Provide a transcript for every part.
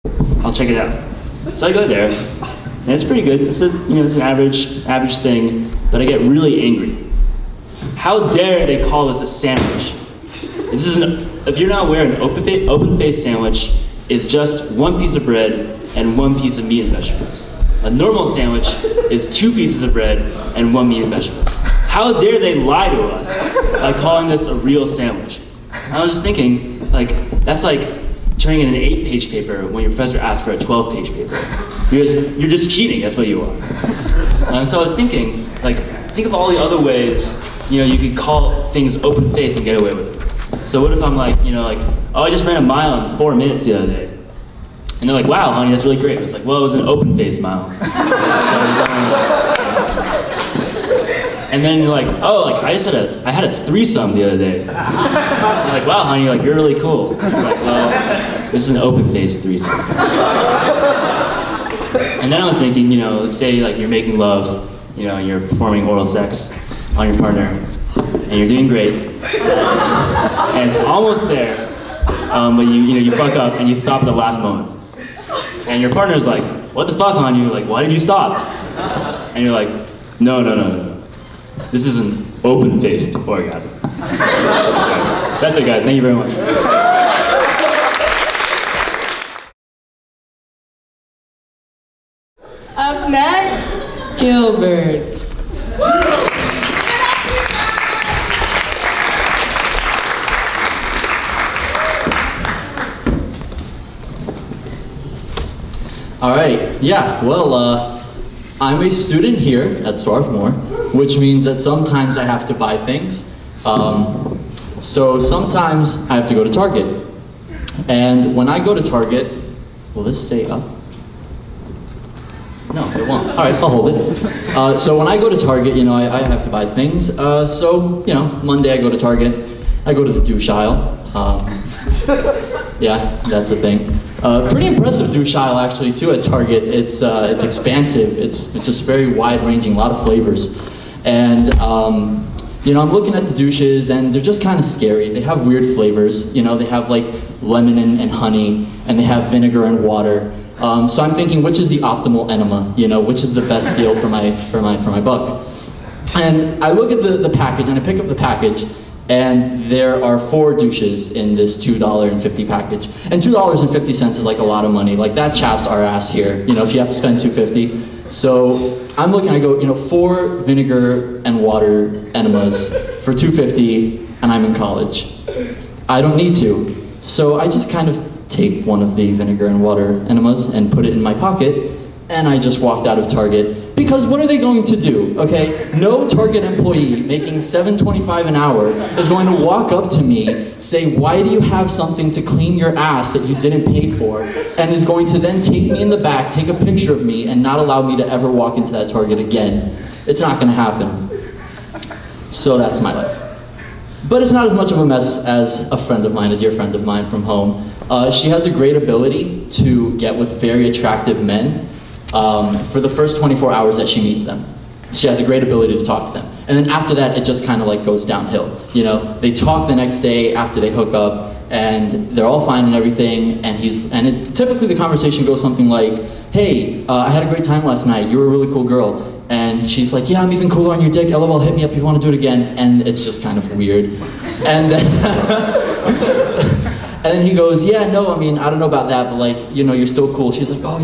I'll check it out. So I go there, and it's pretty good. It's it's an average thing, but I get really angry. How dare they call this a sandwich? If you're not aware, an open-faced sandwich is just one piece of bread and one piece of meat and vegetables. A normal sandwich is two pieces of bread and one meat and vegetables. How dare they lie to us by calling this a real sandwich? I was just thinking, that's like turning in an 8-page paper when your professor asks for a 12-page paper. You're just cheating, that's what you are. So I was thinking, think of all the other ways, you could call things open-faced and get away with it. So what if I'm oh, I just ran a mile in 4 minutes the other day. And they're like, wow, honey, that's really great. I was like, well, it was an open-faced mile. And then you're like, oh, I had a threesome the other day. You're like, wow, honey, you're really cool. It's like, well, this is an open-faced threesome. And then I was thinking, say you're making love, and you're performing oral sex on your partner, and you're doing great, and it's almost there, but you fuck up and you stop at the last moment. And your partner's like, what the fuck, hon? You're like, why did you stop? And you're like, no. This is an open-faced orgasm. That's it, guys. Thank you very much. Up next, Gilbert. All right, yeah, well, I'm a student here at Swarthmore, which means that sometimes I have to buy things. So sometimes I have to go to Target. And when I go to Target, will this stay up? No, it won't. All right, I'll hold it. So when I go to Target, I have to buy things. So, Monday I go to Target. I go to the douche aisle. Yeah, that's a thing. Pretty impressive douche aisle actually too at Target. It's expansive. It's just very wide-ranging, a lot of flavors. And I'm looking at the douches and they're just kind of scary. They have weird flavors. They have lemon and honey, and they have vinegar and water. So I'm thinking, which is the optimal enema? Which is the best deal for my buck? And I look at the package and I pick up the package. And there are 4 douches in this $2.50 package. And $2.50 is a lot of money. That chaps our ass here, if you have to spend $2.50. So I'm looking, I go, 4 vinegar and water enemas for $2.50, and I'm in college. I don't need to. So I just kind of take one of the vinegar and water enemas and put it in my pocket, and I just walked out of Target. Because what are they going to do, okay? No Target employee making $7.25 an hour is going to walk up to me, say, why do you have something to clean your ass that you didn't pay for, and is going to then take me in the back, take a picture of me, and not allow me to ever walk into that Target again. It's not gonna happen. So that's my life. But it's not as much of a mess as a friend of mine, a dear friend of mine from home. She has a great ability to get with very attractive men for the first 24 hours that she meets them. She has a great ability to talk to them. And then after that, it just kind of goes downhill. They talk the next day after they hook up, and they're all fine and everything, and typically the conversation goes something like, hey, I had a great time last night, you were a really cool girl. And she's like, yeah, I'm even cooler on your dick, LOL, hit me up if you want to do it again. And it's just kind of weird. And then, and then he goes, yeah, no, I don't know about that, but you're still cool. She's like, oh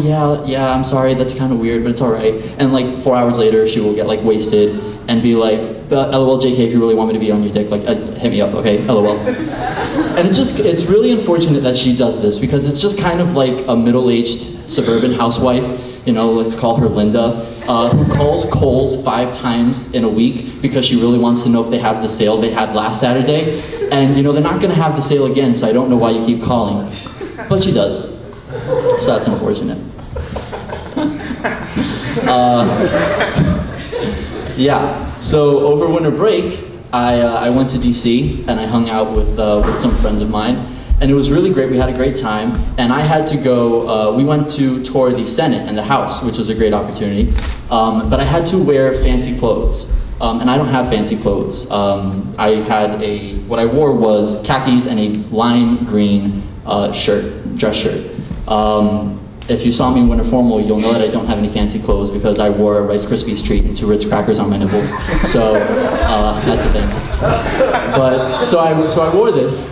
yeah, I'm sorry, that's kind of weird, but it's all right. And 4 hours later, she will get wasted and be like, LOL, JK, if you really want me to be on your dick, hit me up, okay, LOL. And it's really unfortunate that she does this, because it's just kind of like a middle-aged suburban housewife, let's call her Linda, who calls Kohl's 5 times in a week because she really wants to know if they have the sale they had last Saturday. And they're not gonna have the sale again, so I don't know why you keep calling. But she does. So that's unfortunate. Yeah, so over winter break, I went to DC and I hung out with some friends of mine. And it was really great, we had a great time. And I had to go, we went to tour the Senate and the House, which was a great opportunity. But I had to wear fancy clothes. And I don't have fancy clothes. What I wore was khakis and a lime green dress shirt. If you saw me in winter formal, you'll know that I don't have any fancy clothes because I wore a Rice Krispies treat and 2 Ritz crackers on my nipples. So that's a thing. But so I wore this.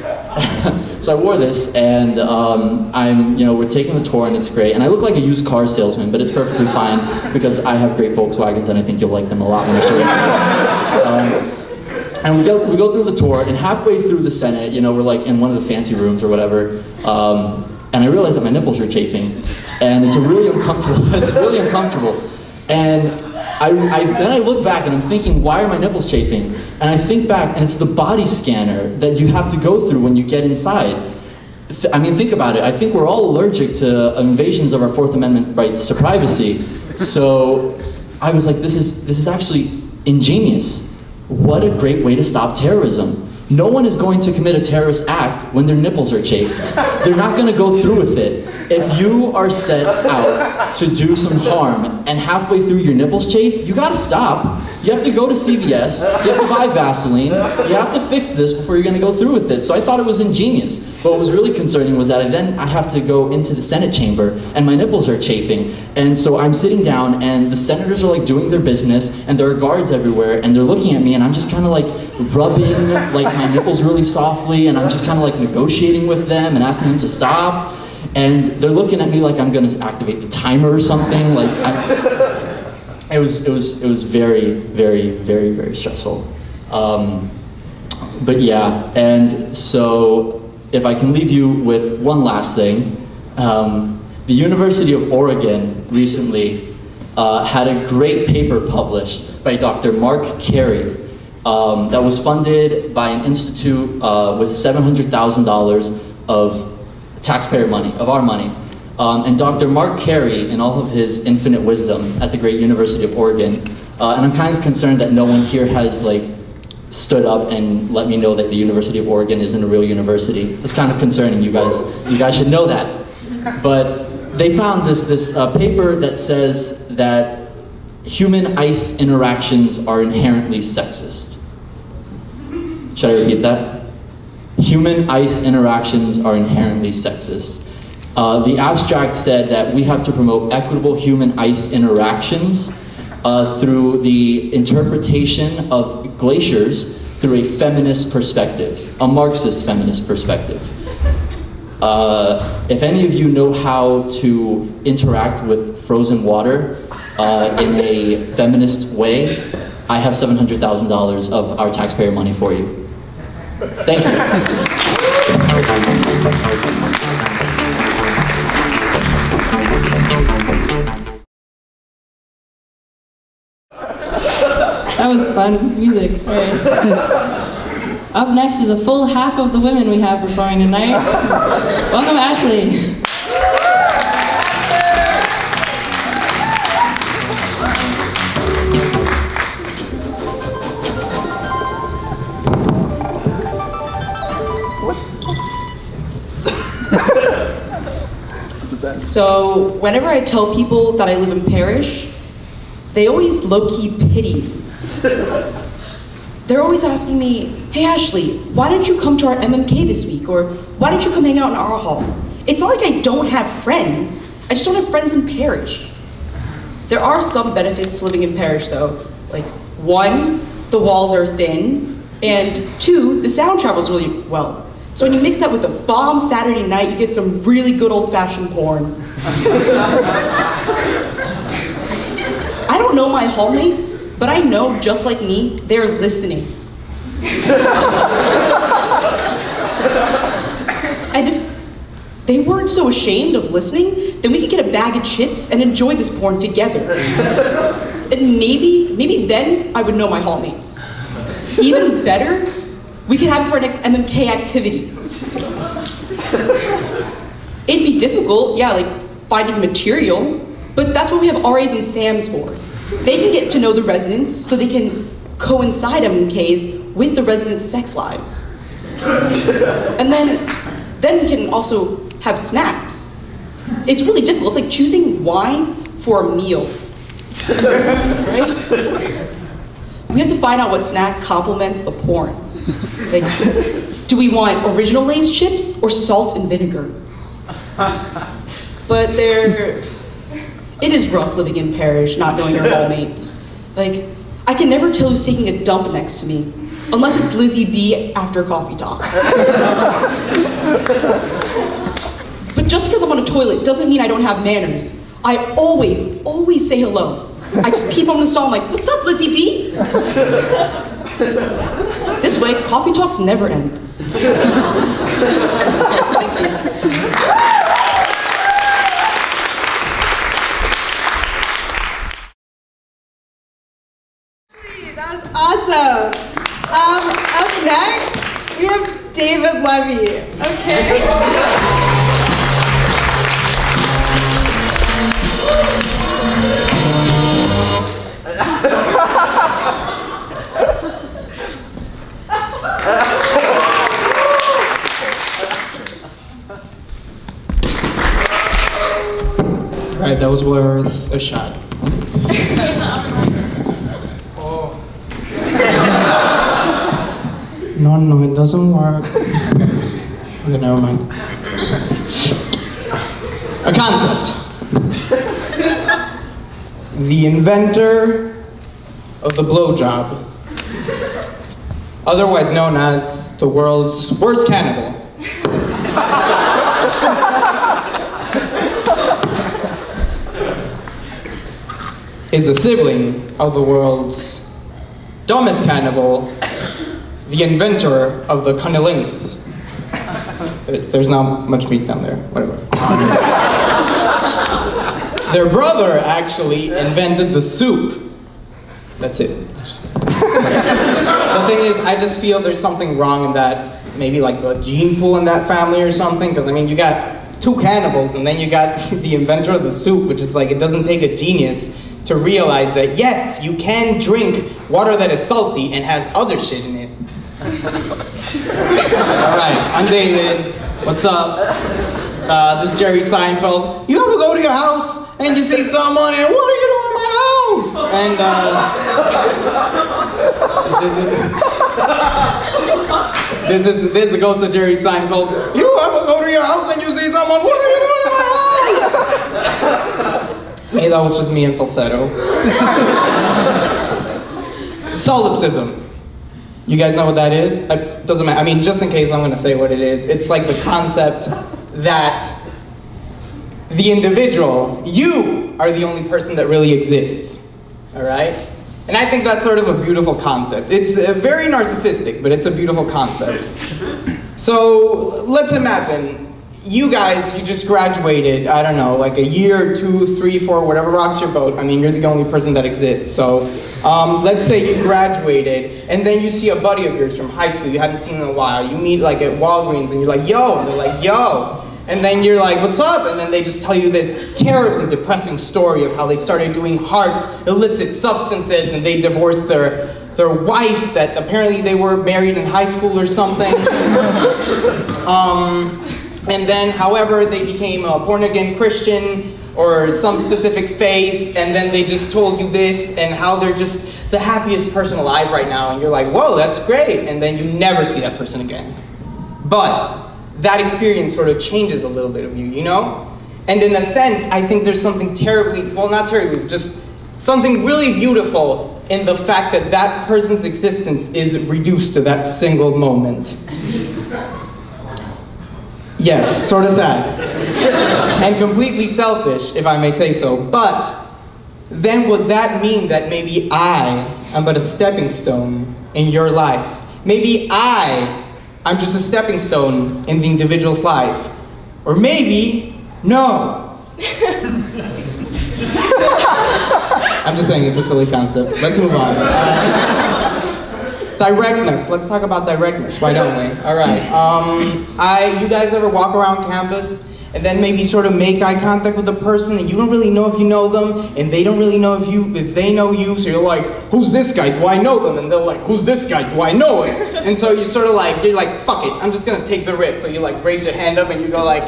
So I wore this, and we're taking the tour, and it's great. And I look like a used car salesman, but it's perfectly fine because I have great Volkswagens, and I think you'll like them a lot when I show you. And we go through the tour, and halfway through the Senate, we're like in one of the fancy rooms or whatever. And I realized that my nipples are chafing, and it's really uncomfortable. It's really uncomfortable. And then I look back and I'm thinking, why are my nipples chafing? And I think back, and it's the body scanner that you have to go through when you get inside. I mean, think about it. I think we're all allergic to invasions of our Fourth Amendment rights to privacy. So I was like, this is actually ingenious. What a great way to stop terrorism. No one is going to commit a terrorist act when their nipples are chafed. They're not going to go through with it. If you are set out to do some harm and halfway through your nipples chafe, you got to stop. You have to go to CVS, you have to buy Vaseline, you have to fix this before you're going to go through with it. So I thought it was ingenious. But what was really concerning was that I have to go into the Senate chamber and my nipples are chafing. And so I'm sitting down and the senators are like doing their business and there are guards everywhere and they're looking at me and I'm just kind of like rubbing like my nipples really softly and I'm just kind of like negotiating with them and asking them to stop. And they're looking at me like I'm going to activate the timer or something. Like it was very, very, very, very stressful. But yeah, and so if I can leave you with one last thing, the University of Oregon recently had a great paper published by Dr. Mark Carey that was funded by an institute with $700,000 of taxpayer money, of our money. And Dr. Mark Carey, in all of his infinite wisdom at the great University of Oregon, and I'm kind of concerned that no one here has like stood up and let me know that the University of Oregon isn't a real university. It's kind of concerning, you guys. You guys should know that. But they found this paper that says that human ice interactions are inherently sexist. Should I repeat that? Human ice interactions are inherently sexist. The abstract said that we have to promote equitable human ice interactions through the interpretation of glaciers through a feminist perspective, a Marxist feminist perspective. If any of you know how to interact with frozen water in a feminist way, I have $700,000 of our taxpayer money for you. Thank you. That was fun music. All right. Up next is a full half of the women we have performing tonight. Welcome, Ashley. So whenever I tell people that I live in Parrish, they always low-key pity me. They're always asking me, hey Ashley, why didn't you come to our MMK this week? Or why didn't you come hang out in our hall? It's not like I don't have friends, I just don't have friends in Parrish. There are some benefits to living in Parrish though. Like 1, the walls are thin, and 2, the sound travels really well. So when you mix that with a bomb Saturday night, you get some really good old-fashioned porn. I don't know my hallmates, but I know, just like me, they're listening. And if they weren't so ashamed of listening, then we could get a bag of chips and enjoy this porn together. And maybe then I would know my hallmates. Even better, we could have it for our next MMK activity. It'd be difficult, yeah, like finding material, but that's what we have RAs and SAMs for. They can get to know the residents so they can coincide MMKs with the residents' sex lives. And then we can also have snacks. It's really difficult. It's like choosing wine for a meal, right? We have to find out what snack complements the porn. Like, do we want original Lay's chips or salt and vinegar? but it is rough living in Parrish, not knowing your hallmates. Like, I can never tell who's taking a dump next to me, unless it's Lizzie B after coffee talk. But just because I'm on a toilet doesn't mean I don't have manners. I always say hello. I just peep on the stall, I'm like, what's up, Lizzie B? This way, coffee talks never end. Thank you. That was awesome. Up next, we have David Levy. Okay. All right, that was worth a shot. No, it doesn't work. Okay, never mind. A concept. The inventor of the blowjob, otherwise known as the world's worst cannibal, is a sibling of the world's dumbest cannibal, the inventor of the cunnilingus. There's not much meat down there, whatever. Their brother actually invented the soup. That's it. The thing is, I just feel there's something wrong in that, maybe like the gene pool in that family or something, because I mean, you got two cannibals and then you got the inventor of the soup, which is like, it doesn't take a genius to realize that yes, you can drink water that is salty and has other shit in it. Alright, I'm David. What's up? This is Jerry Seinfeld. You ever go to your house and you see someone and, what are you doing in my house? And this goes to Jerry Seinfeld. You ever go to your house and you see someone, what are you doing in my house? Hey, that was just me in falsetto. Solipsism. You guys know what that is? Doesn't matter. I mean, just in case I'm going to say what it is, it's like the concept that the individual, you are the only person that really exists. All right? And I think that's sort of a beautiful concept. It's very narcissistic, but it's a beautiful concept. So let's imagine you guys, you just graduated, I don't know, like a year, 2, 3, 4, whatever rocks your boat. I mean, you're the only person that exists. So let's say you graduated, and then you see a buddy of yours from high school you hadn't seen in a while. You meet like at Walgreens, and you're like, yo, and they're like, yo. And then you're like, what's up? And then they just tell you this terribly depressing story of how they started doing hard, illicit substances, and they divorced their wife that apparently they were married in high school or something. And then, however, they became a born-again Christian or some specific faith, and then they just told you this, and how they're just the happiest person alive right now, and you're like, whoa, that's great, and then you never see that person again. But that experience sort of changes a little bit of you, you know? And in a sense, I think there's something terribly, well, not terribly, just something really beautiful in the fact that that person's existence is reduced to that single moment. Yes, sort of sad. And completely selfish, if I may say so. But then would that mean that maybe I am but a stepping stone in your life? Maybe I'm just a stepping stone in the individual's life. Or maybe, no. I'm just saying, it's a silly concept. Let's move on. Directness. Let's talk about directness. Why don't we? All right. You guys ever walk around campus and then maybe sort of make eye contact with a person and you don't really know if you know them and they don't really know if they know you, so you're like, who's this guy? Do I know them? And they're like, who's this guy? Do I know him? And so you're like, fuck it, I'm just gonna take the risk. So you like raise your hand up and you go like,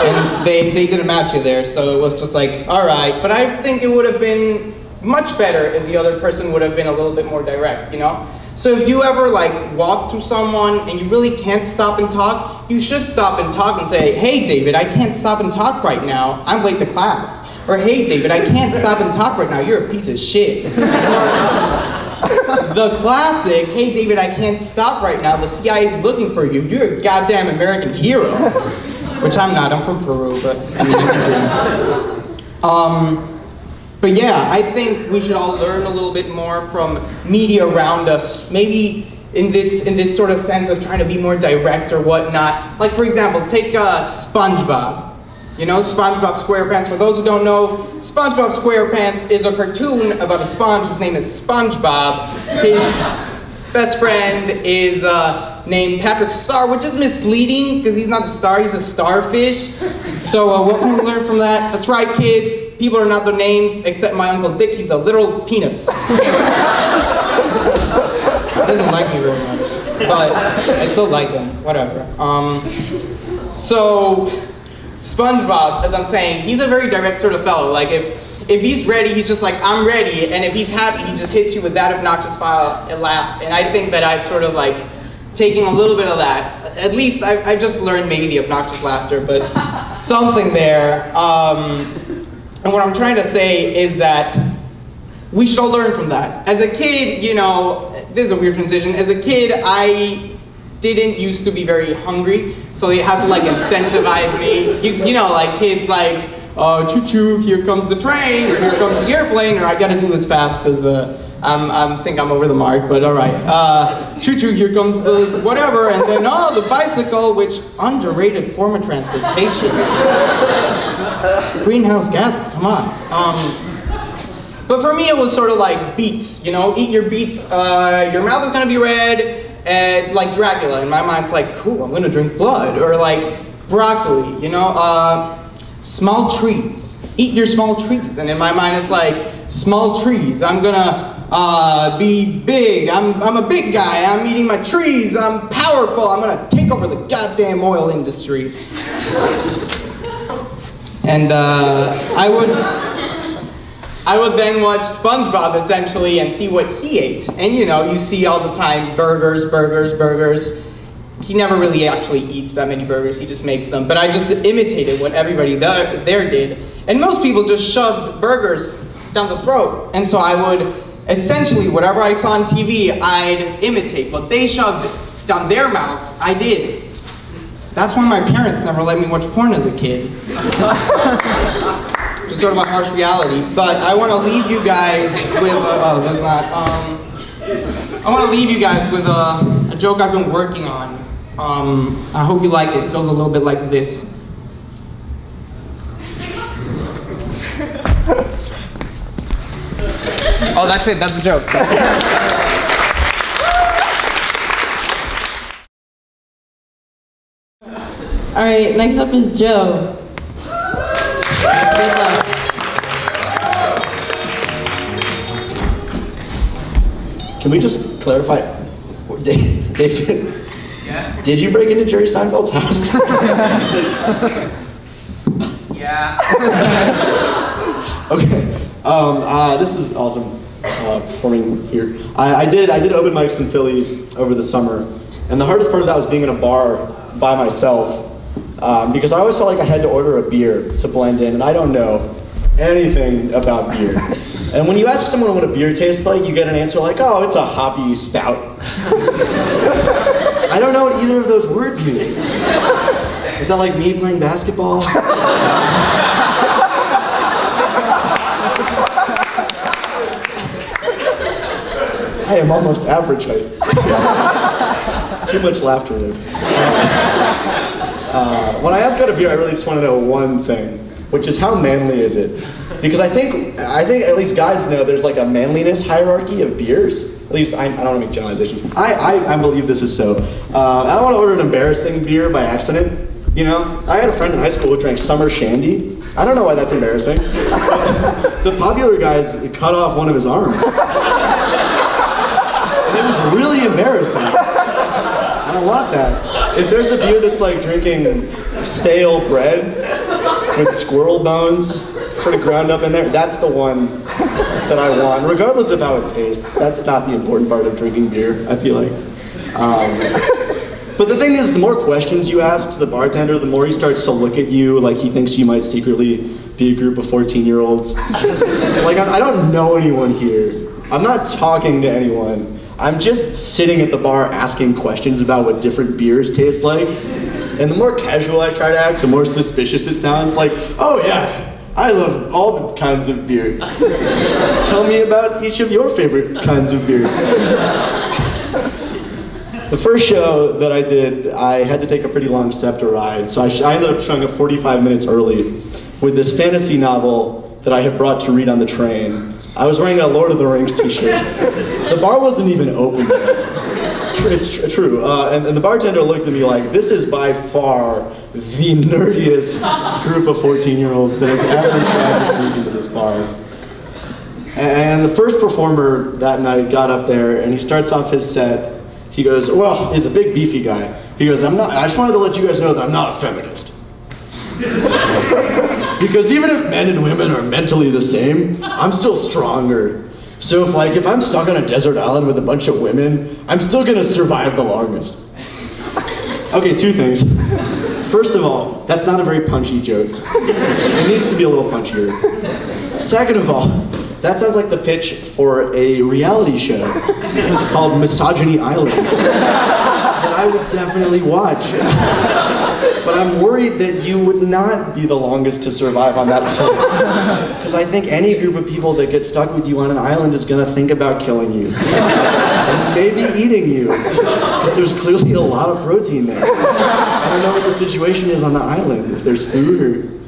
and they didn't match you there, so it was just like, all right. But I think it would have been much better if the other person would have been a little bit more direct, you know? So if you ever like walk through someone and you really can't stop and talk, you should stop and talk and say, hey David, I can't stop and talk right now, I'm late to class. Or hey David, I can't stop and talk right now, you're a piece of shit. The classic, hey David, I can't stop right now, the CIA is looking for you, you're a goddamn American hero. Which I'm not, I'm from Peru, but I mean, you can dream. But yeah, I think we should all learn a little bit more from media around us. Maybe in this sort of sense of trying to be more direct or whatnot. Like for example, take SpongeBob. You know, SpongeBob SquarePants. For those who don't know, SpongeBob SquarePants is a cartoon about a sponge whose name is SpongeBob. His best friend is named Patrick Star, which is misleading because he's not a star, he's a starfish. So what can we learn from that? That's right, kids. People are not their names, except my Uncle Dick. He's a literal penis. He doesn't like me very much, but I still like him. Whatever. So SpongeBob, as I'm saying, he's a very direct sort of fellow. Like if he's ready, he's just like, I'm ready. And if he's happy, he just hits you with that obnoxious smile and laugh. And I think that I've sort of like taking a little bit of that. At least I've just learned maybe the obnoxious laughter, but something there. And what I'm trying to say is that we should all learn from that. As a kid, you know, this is a weird transition. As a kid, I didn't used to be very hungry, so they have to like incentivize me. You know, like kids like, choo-choo, here comes the train, or here comes the airplane, or I gotta do this fast because I think I'm over the mark, but all right. Choo-choo, here comes the whatever, and then, the bicycle, which underrated form of transportation. Greenhouse gases, come on. But for me, it was sort of like beets, you know, eat your beets, your mouth is gonna be red, and like Dracula. In my mind, it's like, cool, I'm gonna drink blood, or like broccoli, you know, small trees, eat your small trees. And in my mind, it's like, small trees, I'm gonna be big, I'm a big guy, I'm eating my trees, I'm powerful, I'm gonna take over the goddamn oil industry. And I would then watch SpongeBob essentially and see what he ate. And you know, you see all the time burgers, burgers, burgers. He never really actually eats that many burgers, he just makes them. But I just imitated what everybody there did. And most people just shoved burgers down the throat. And so I would, essentially, whatever I saw on TV, I'd imitate. What they shoved down their mouths, I did. That's why my parents never let me watch porn as a kid. Just sort of a harsh reality. But I want to leave you guys with I want to leave you guys with a joke I've been working on. I hope you like it. It goes a little bit like this. Oh, that's it. That's the joke. All right, next up is Joe. Good luck. Can we just clarify, David? Yeah? Did you break into Jerry Seinfeld's house? Yeah. Okay. This is awesome performing here. I did open mics in Philly over the summer, and the hardest part of that was being in a bar by myself. Because I always felt like I had to order a beer to blend in, and I don't know anything about beer. And when you ask someone what a beer tastes like, you get an answer like, oh, it's a hoppy stout. I don't know what either of those words mean. Is that like me playing basketball? I am almost average height. Too much laughter there. When I ask about a beer, I really just want to know one thing, which is how manly is it? Because I think at least guys know there's like a manliness hierarchy of beers. At least I don't want to make generalizations. I believe this is so. I don't want to order an embarrassing beer by accident. You know, I had a friend in high school who drank summer shandy. I don't know why that's embarrassing. The popular guys cut off one of his arms. And it was really embarrassing. I don't want that. If there's a beer that's like drinking stale bread with squirrel bones sort of ground up in there, that's the one that I want, regardless of how it tastes. That's not the important part of drinking beer, I feel like. But the thing is, the more questions you ask to the bartender, the more he starts to look at you like he thinks you might secretly be a group of 14-year-olds. Like, I don't know anyone here. I'm not talking to anyone. I'm just sitting at the bar asking questions about what different beers taste like. And the more casual I try to act, the more suspicious it sounds. Like, oh yeah, I love all the kinds of beer. Tell me about each of your favorite kinds of beer. The first show that I did, I had to take a pretty long SEPTA ride, so I ended up showing up 45 minutes early with this fantasy novel that I had brought to read on the train. I was wearing a Lord of the Rings t-shirt. The bar wasn't even open yet. It's true. And the bartender looked at me like, this is by far the nerdiest group of 14-year-olds that has ever tried to sneak into this bar. And the first performer that night got up there and he starts off his set. He goes, well, he's a big beefy guy. He goes, I just wanted to let you guys know that I'm not a feminist. Because even if men and women are mentally the same, I'm still stronger. So if I'm stuck on a desert island with a bunch of women, I'm still gonna survive the longest. Okay, two things. First of all, that's not a very punchy joke. It needs to be a little punchier. Second of all, that sounds like the pitch for a reality show called Misogyny Island that I would definitely watch. But I'm worried that you would not be the longest to survive on that island. Because I think any group of people that get stuck with you on an island is gonna think about killing you. And maybe eating you. Because there's clearly a lot of protein there. I don't know what the situation is on the island, if there's food or...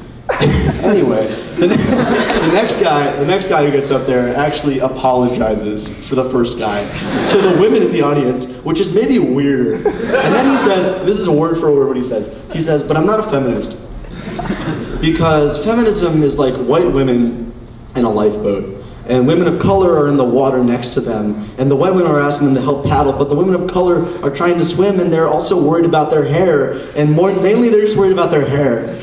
Anyway, the next guy who gets up there actually apologizes for the first guy to the women in the audience, which is maybe weirder. And then he says, this is word for word what he says. He says, but I'm not a feminist. Because feminism is like white women in a lifeboat. And women of color are in the water next to them. And the white women are asking them to help paddle, but the women of color are trying to swim and they're also worried about their hair. And mainly they're just worried about their hair.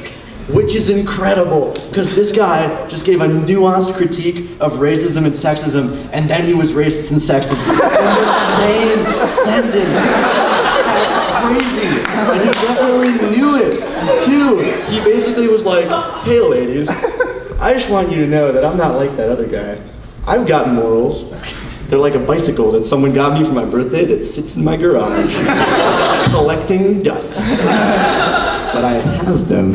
Which is incredible, because this guy just gave a nuanced critique of racism and sexism, and then he was racist and sexist in the same sentence. That's crazy, and he definitely knew it, too. He basically was like, hey ladies, I just want you to know that I'm not like that other guy. I've got morals. They're like a bicycle that someone got me for my birthday that sits in my garage, collecting dust. But I have them.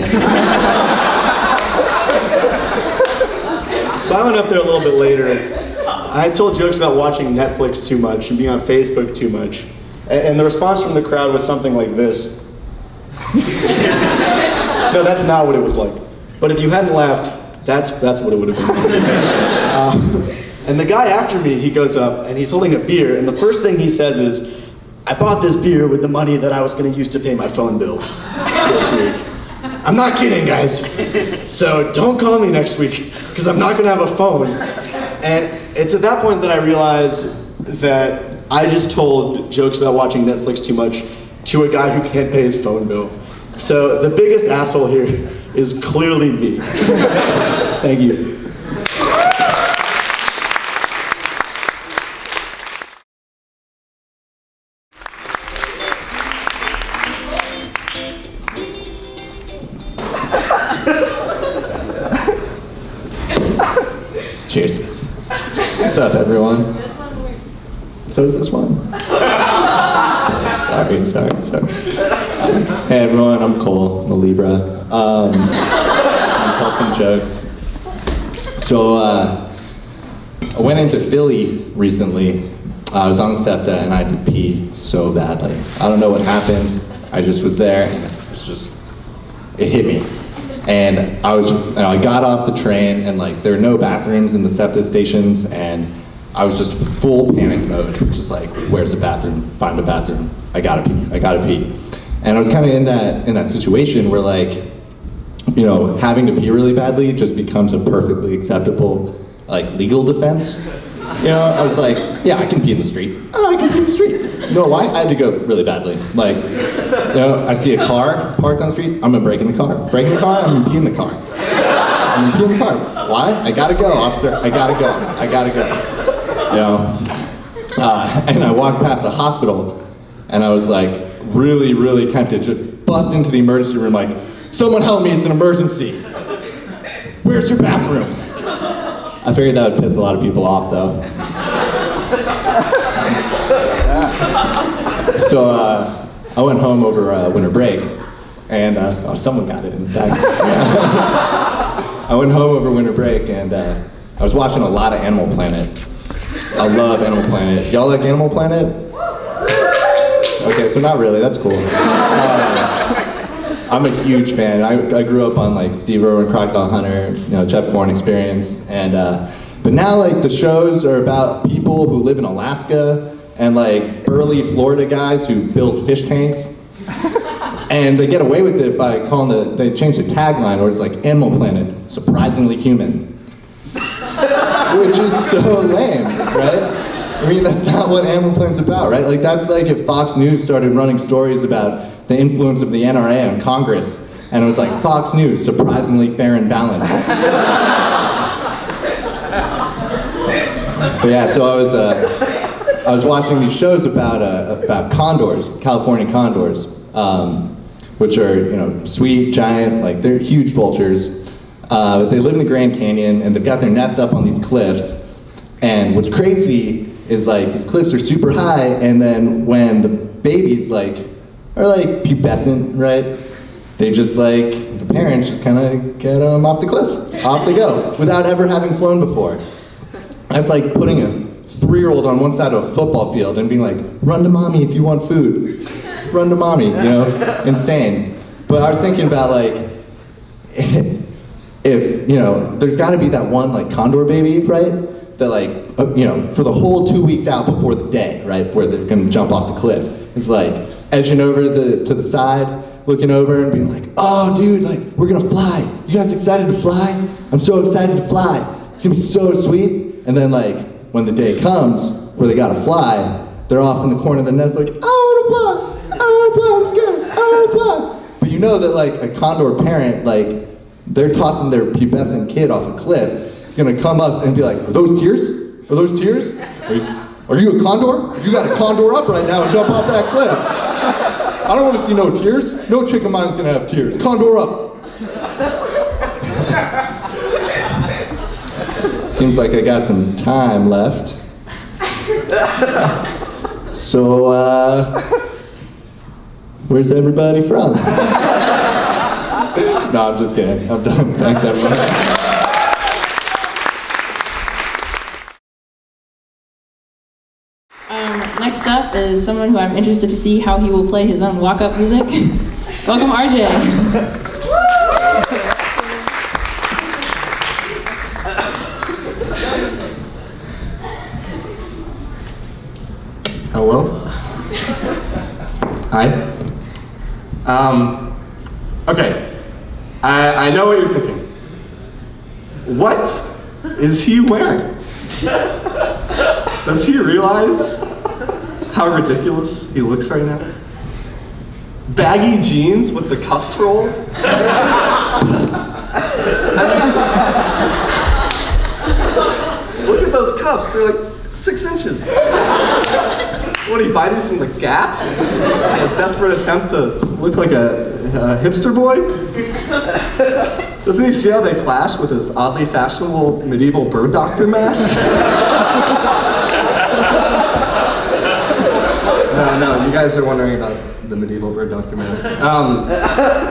So I went up there a little bit later. I told jokes about watching Netflix too much and being on Facebook too much. And the response from the crowd was something like this. No, that's not what it was like. But if you hadn't laughed, that's what it would have been. And the guy after me, he goes up and he's holding a beer, and the first thing he says is, I bought this beer with the money that I was gonna use to pay my phone bill this week. I'm not kidding, guys. So don't call me next week, because I'm not gonna have a phone. And it's at that point that I realized that I just told jokes about watching Netflix too much to a guy who can't pay his phone bill. So the biggest asshole here is clearly me. Thank you. Cheers. What's up, everyone? This one works. So is this one? Sorry. Hey, everyone, I'm Cole, I'm a Libra. I'll tell some jokes. So, I went into Philly recently. I was on SEPTA and I had to pee so badly. I don't know what happened. I just was there and it hit me. And I got off the train and like there are no bathrooms in the SEPTA stations, and I was just full panic mode, just like, where's the bathroom? Find a bathroom. I gotta pee. And I was kind of in that situation where like, you know, having to pee really badly just becomes a perfectly acceptable like legal defense. You know, I was like, yeah, I can pee in the street. Oh, I can pee in the street. You know why? I had to go really badly. Like, you know, I see a car parked on the street, I'm gonna break in the car. Break in the car, I'm gonna pee in the car. I'm gonna pee in the car. Why? I gotta go, officer. I gotta go. I gotta go. You know? And I walked past a hospital, and I was like really, really tempted to bust into the emergency room like, someone help me, it's an emergency. Where's your bathroom? I figured that would piss a lot of people off though. So I went home over winter break, and oh, someone got it in fact. I went home over winter break, and I was watching a lot of Animal Planet. I love Animal Planet. Y'all like Animal Planet? Okay, so not really, that's cool. I'm a huge fan. I grew up on like Steve Irwin, Crocodile Hunter, you know, Jeff Korn Experience, and but now like the shows are about people who live in Alaska and like burly Florida guys who build fish tanks, and they get away with it by calling they changed the tagline where it's like Animal Planet, surprisingly human, which is so lame, right? I mean, that's not what Animal Planet's about, right? Like, that's like if Fox News started running stories about the influence of the NRA on Congress, and it was like, Fox News, surprisingly fair and balanced. But yeah, so I was watching these shows about condors, California condors, which are, you know, sweet, giant, like, they're huge vultures. But they live in the Grand Canyon, and they've got their nests up on these cliffs. And what's crazy is like these cliffs are super high, and then when the babies like are like pubescent, right? They just like the parents just kind of get them off the cliff, off they go, without ever having flown before. That's like putting a 3-year-old on one side of a football field and being like, "Run to mommy if you want food. Run to mommy," you know? Insane. But I was thinking about like, if you know, there's got to be that one like condor baby, right? That like, you know, for the whole 2 weeks out before the day, right, where they're gonna jump off the cliff, it's like edging over to the side, looking over and being like, "Oh, dude, like we're gonna fly. You guys excited to fly? I'm so excited to fly. It's gonna be so sweet." And then like when the day comes where they gotta fly, they're off in the corner of the nest like, "I wanna fly. I wanna fly. I'm scared. I wanna fly." But you know that like a condor parent, like they're tossing their pubescent kid off a cliff. He's gonna come up and be like, "Are those tears? Are those tears? Are you a condor? You got a condor up right now and jump off that cliff. I don't want to see no tears. No chick of mine's gonna have tears. Condor up." Seems like I got some time left. So, where's everybody from? No, I'm just kidding. I'm done. Thanks, everyone. Next up is someone who I'm interested to see how he will play his own walk-up music. Welcome, RJ. Hello. Hi. Okay. I know what you're thinking. What is he wearing? Does he realize how ridiculous he looks right now? Baggy jeans with the cuffs rolled? Look at those cuffs, they're like 6 inches. What, do you buy these from the Gap? A desperate attempt to look like a hipster boy? Doesn't he see how they clash with his oddly fashionable medieval bird doctor mask? No, you guys are wondering about the medieval bird doctor mask.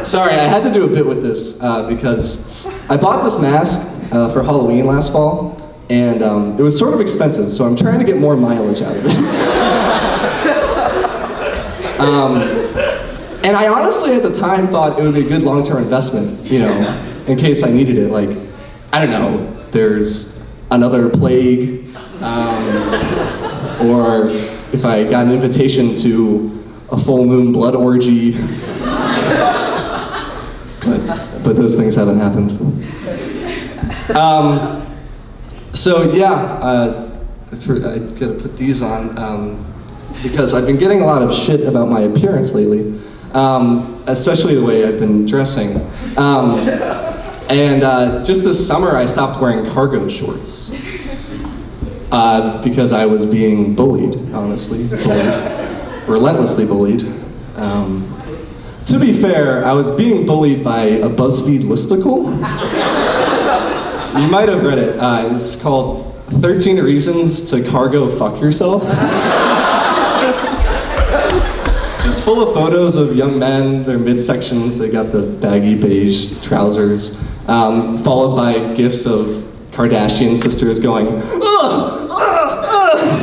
Sorry, I had to do a bit with this because I bought this mask for Halloween last fall, and it was sort of expensive, so I'm trying to get more mileage out of it. And I honestly, at the time, thought it would be a good long-term investment, you know, in case I needed it. Like, I don't know, there's another plague, or if I got an invitation to a full moon blood orgy. But those things haven't happened. So yeah, I gotta put these on because I've been getting a lot of shit about my appearance lately, especially the way I've been dressing. And just this summer, I stopped wearing cargo shorts because I was being bullied, honestly, relentlessly bullied. To be fair, I was being bullied by a BuzzFeed listicle. You might have read it. It's called 13 Reasons to Cargo Fuck Yourself. Just full of photos of young men, their midsections, they got the baggy beige trousers, followed by gifs of Kardashian sisters going, ugh, ugh, ugh.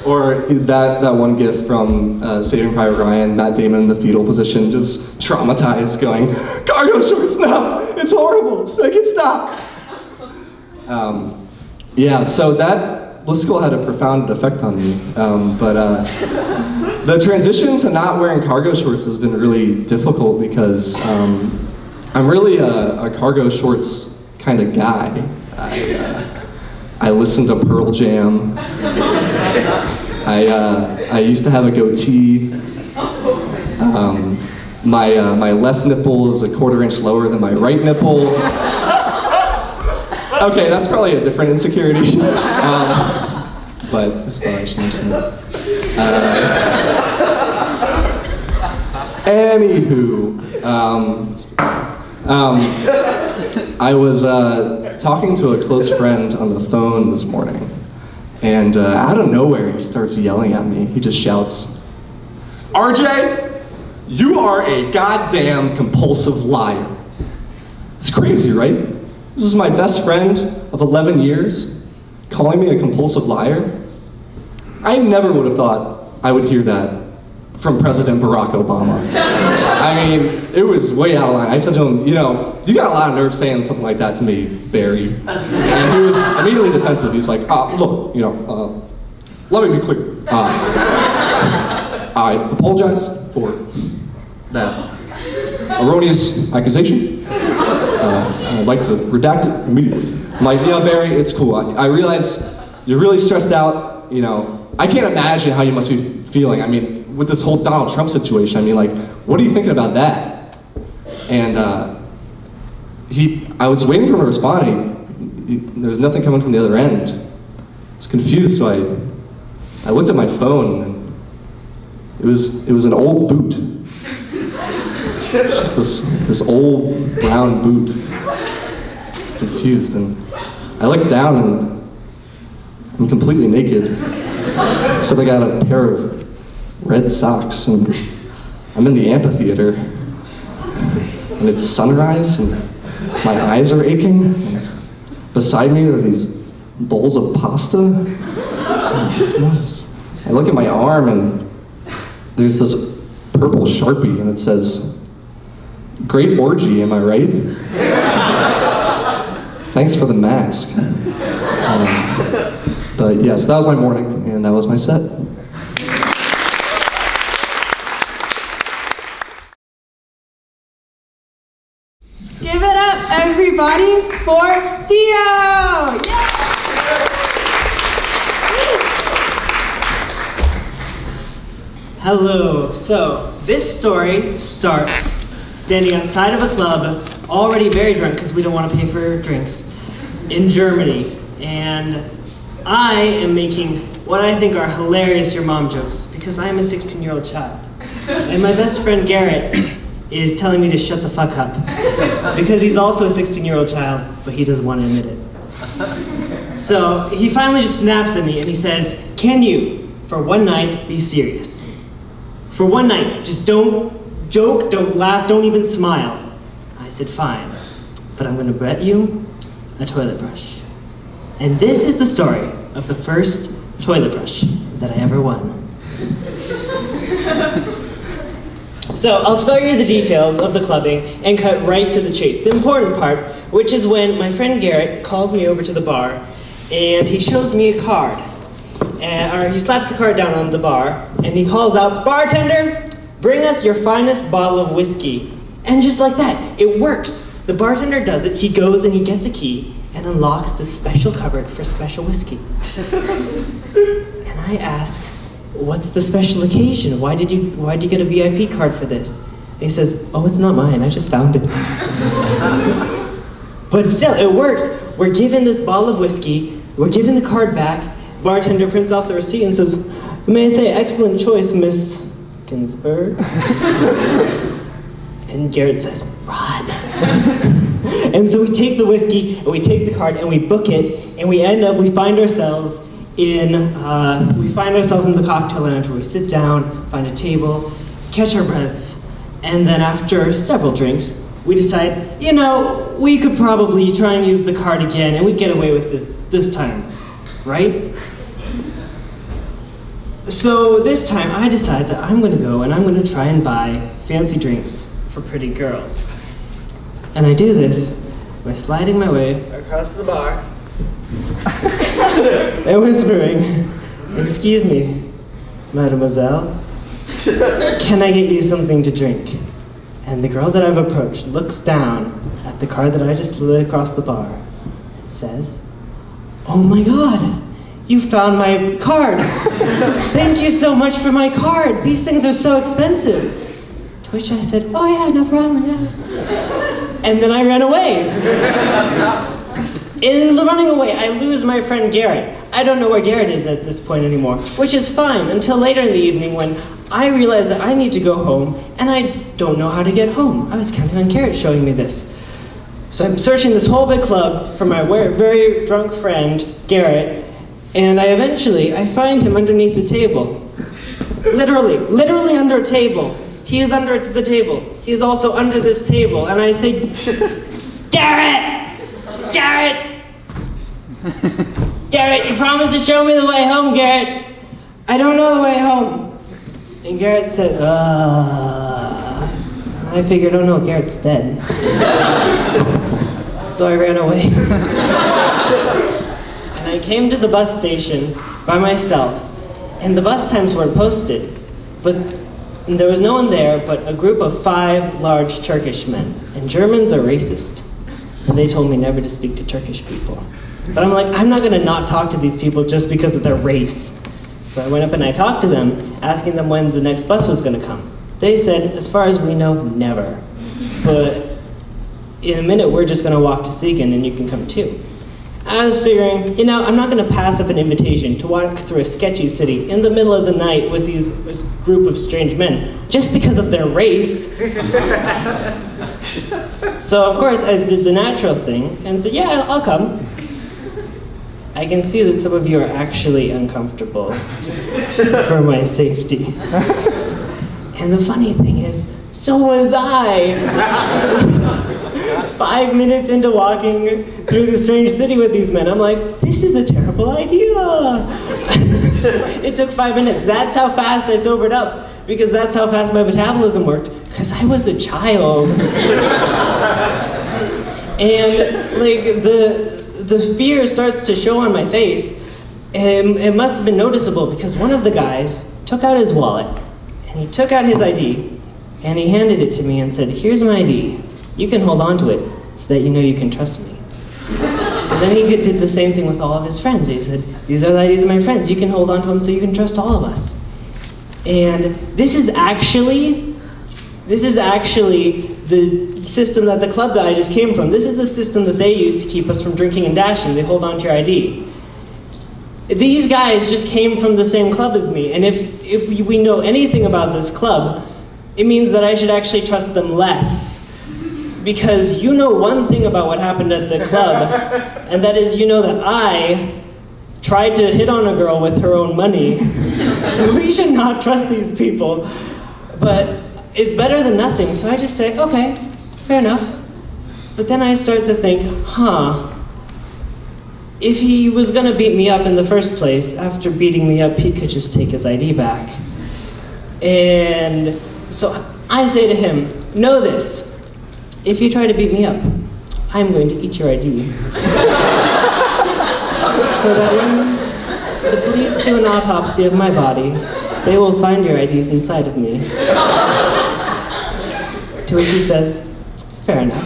Or that one gif from Saving Private Ryan, Matt Damon in the fetal position, just traumatized, going, cargo shorts, no, it's horrible, make it stop. Yeah, so that listicle had a profound effect on me, the transition to not wearing cargo shorts has been really difficult because I'm really a cargo shorts kind of guy. I listen to Pearl Jam. I used to have a goatee. My left nipple is a 1/4 inch lower than my right nipple. Okay, that's probably a different insecurity. But just thought I should mention that. Anywho, I was talking to a close friend on the phone this morning, and out of nowhere he starts yelling at me. He just shouts, "RJ, you are a goddamn compulsive liar." It's crazy, right? This is my best friend of 11 years calling me a compulsive liar. I never would have thought I would hear that from President Barack Obama. I mean, it was way out of line. I said to him, you know, you got a lot of nerve saying something like that to me, Barry. And he was immediately defensive. He's like, look, you know, let me be clear. I apologize for that erroneous accusation. I'd like to redact it immediately. I'm like, yeah, Barry, it's cool. I realize you're really stressed out. You know, I can't imagine how you must be feeling. I mean, with this whole Donald Trump situation, I mean, like, what are you thinking about that? And I was waiting for him to respond. There was nothing coming from the other end. I was confused, so I looked at my phone, and it was an old boot. Just this old brown boot. Confused, and I looked down, and I'm completely naked. Except I got a pair of red socks, and I'm in the amphitheater, and it's sunrise, and my eyes are aching. And beside me are these bowls of pasta. I look at my arm, and there's this purple Sharpie, and it says, "Great orgy, am I right? Thanks for the mask." But yes, that was my morning, and that was my set. Give it up, everybody, for Theo! Yeah. Hello. So, this story starts standing outside of a club, already very drunk because we don't want to pay for drinks, in Germany. And I am making what I think are hilarious your mom jokes because I am a 16-year-old child. And my best friend Garrett is telling me to shut the fuck up because he's also a 16-year-old child, but he doesn't want to admit it. So he finally just snaps at me and he says, "Can you, for one night, be serious? For one night, just don't joke, don't laugh, don't even smile." I said, "Fine, but I'm gonna bet you a toilet brush." And this is the story of the first toilet brush that I ever won. So I'll spare you the details of the clubbing and cut right to the chase, the important part, which is when my friend Garrett calls me over to the bar and he shows me a card. Or he slaps the card down on the bar and he calls out, "Bartender, bring us your finest bottle of whiskey." And just like that, it works. The bartender does it, he goes and he gets a key and unlocks this special cupboard for special whiskey. And I ask, "What's the special occasion? Why did you get a VIP card for this?" He says, oh, it's not mine, I just found it. But still, it works. We're given this bottle of whiskey, we're given the card back, bartender prints off the receipt and says, may I say, excellent choice, Miss Ginsburg. And Garrett says, run. And so we take the whiskey, and we take the card, and we book it, and we find ourselves in the cocktail lounge where we sit down, find a table, catch our breaths, and then after several drinks, we decide, you know, we could probably try and use the card again, and we'd get away with it this time, right? So this time, I decide that I'm gonna go and I'm gonna try and buy fancy drinks for pretty girls. And I do this by sliding my way across the bar and whispering, excuse me, mademoiselle, can I get you something to drink? And the girl that I've approached looks down at the card that I just slid across the bar and says, oh my God, you found my card. Thank you so much for my card. These things are so expensive. To which I said, oh yeah, no problem, yeah. And then I ran away. In running away, I lose my friend Garrett. I don't know where Garrett is at this point anymore, which is fine until later in the evening when I realize that I need to go home and I don't know how to get home. I was counting on Garrett showing me this. So I'm searching this whole big club for my very drunk friend, Garrett, and I find him underneath the table. Literally under a table. He is under the table. He is also under this table. And I say, Garrett! Garrett! Garrett, you promised to show me the way home, Garrett. I don't know the way home. And Garrett said, I figured, oh no, Garrett's dead. So I ran away. And I came to the bus station by myself, and the bus times weren't posted, but there was no one there but a group of 5 large Turkish men, and Germans are racist. And they told me never to speak to Turkish people. But I'm like, I'm not gonna not talk to these people just because of their race. So I went up and I talked to them, asking them when the next bus was gonna come. They said, as far as we know, never. But in a minute, we're just gonna walk to Siegen and you can come too. I was figuring, you know, I'm not gonna pass up an invitation to walk through a sketchy city in the middle of the night with this group of strange men, just because of their race. So of course I did the natural thing and said, yeah, I'll come. I can see that some of you are actually uncomfortable for my safety. And the funny thing is, so was I. 5 minutes into walking through the strange city with these men, I'm like, this is a terrible idea. It took 5 minutes. That's how fast I sobered up, because that's how fast my metabolism worked, because I was a child. And like the fear starts to show on my face, and it must have been noticeable because one of the guys took out his wallet, and he took out his ID, and he handed it to me and said, here's my ID. You can hold on to it so that you know you can trust me. And then he did the same thing with all of his friends. He said, these are the IDs of my friends. You can hold on to them so you can trust all of us. And this is actually the system that the club that I just came from, this is the system that they use to keep us from drinking and dashing. They hold on to your ID. These guys just came from the same club as me, and if we know anything about this club, it means that I should actually trust them less. Because you know one thing about what happened at the club, and that is you know that I tried to hit on a girl with her own money. So we should not trust these people. But it's better than nothing, so I just say, okay, fair enough. But then I start to think, if he was gonna beat me up in the first place, after beating me up, he could just take his ID back. And so I say to him, know this, if you try to beat me up, I'm going to eat your ID. So that when the police do an autopsy of my body, they will find your IDs inside of me. To which he says, fair enough.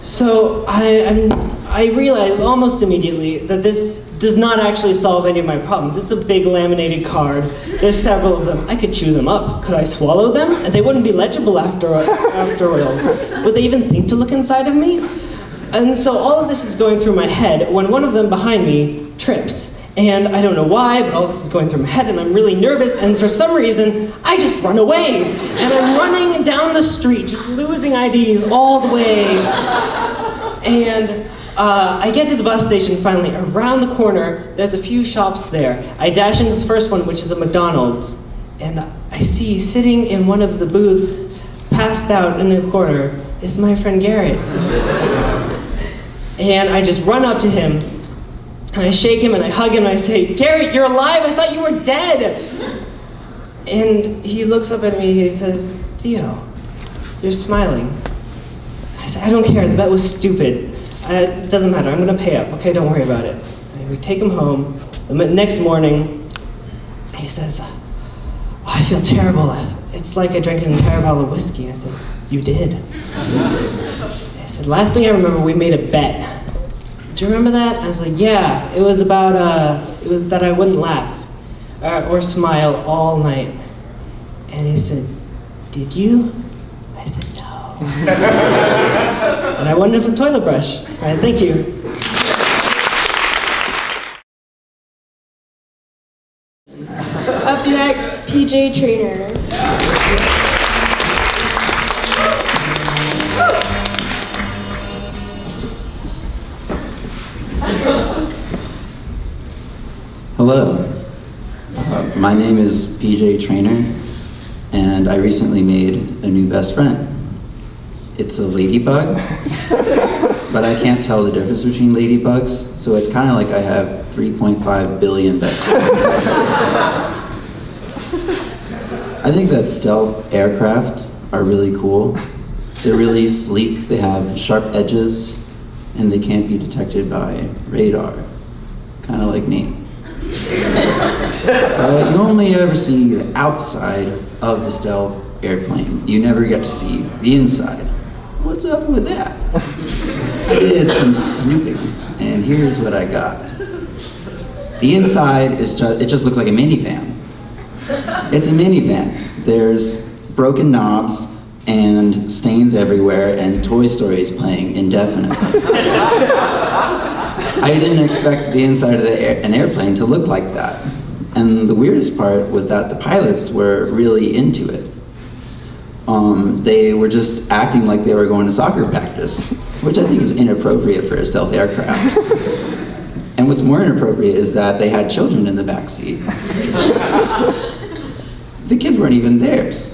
So I realized almost immediately that this does not actually solve any of my problems. It's a big laminated card. There's several of them. I could chew them up. Could I swallow them? And they wouldn't be legible after all. Would they even think to look inside of me? And so all of this is going through my head when one of them behind me trips. And I don't know why, but all this is going through my head and I'm really nervous, and for some reason, I just run away. And I'm running down the street, just losing IDs all the way. And I get to the bus station finally. Around the corner, there's a few shops there. I dash into the first one, which is a McDonald's. And I see sitting in one of the booths, passed out in the corner, is my friend Garrett. And I just run up to him, and I shake him and I hug him and I say, "Garrett, you're alive? I thought you were dead." And he looks up at me, he says, "Theo, you're smiling." I said, "I don't care, the bet was stupid. It doesn't matter, I'm gonna pay up, okay, don't worry about it." And we take him home. The next morning, he says, "Oh, I feel terrible. It's like I drank an entire bottle of whiskey." I said, "You did." I said, "Last thing I remember, we made a bet. Do you remember that?" I was like, "Yeah, it was about, it was that I wouldn't laugh or smile all night." And he said, "Did you?" I said, "No." And I won a toilet brush. All right, thank you. Up next, PJ Trainer. Hello, my name is PJ Trainer, and I recently made a new best friend. It's a ladybug, but I can't tell the difference between ladybugs, so it's kind of like I have 3.5 billion best friends. I think that stealth aircraft are really cool. They're really sleek, they have sharp edges, and they can't be detected by radar, kind of like me. You only ever see the outside of the stealth airplane. You never get to see the inside. What's up with that? I did some snooping, and here's what I got. The inside is it just looks like a minivan. It's a minivan. There's broken knobs and stains everywhere, and Toy Story is playing indefinitely. I didn't expect the inside of an airplane to look like that. And the weirdest part was that the pilots were really into it. They were just acting like they were going to soccer practice, which I think is inappropriate for a stealth aircraft. And what's more inappropriate is that they had children in the back seat. The kids weren't even theirs.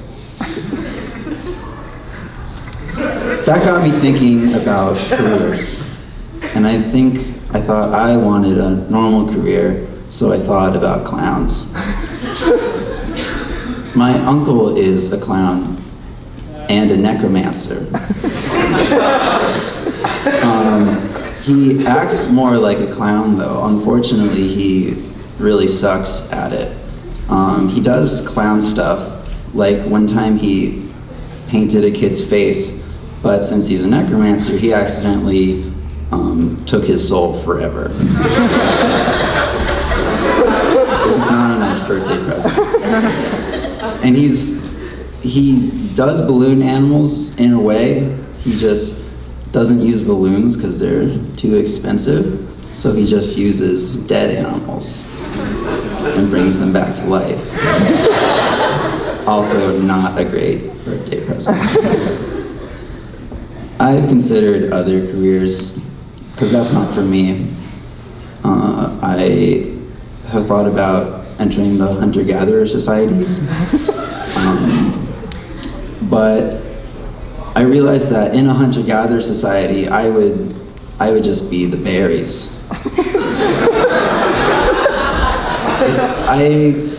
That got me thinking about careers. And I thought I wanted a normal career, so I thought about clowns. My uncle is a clown and a necromancer. He acts more like a clown though. Unfortunately, he really sucks at it. He does clown stuff, like one time he painted a kid's face, but since he's a necromancer, he accidentally took his soul forever. Which is not a nice birthday present. And he does balloon animals in a way. He just doesn't use balloons because they're too expensive. So he just uses dead animals and brings them back to life. Also not a great birthday present. I've considered other careers, because that's not for me. I have thought about entering the hunter-gatherer societies, but I realized that in a hunter-gatherer society, I would just be the berries.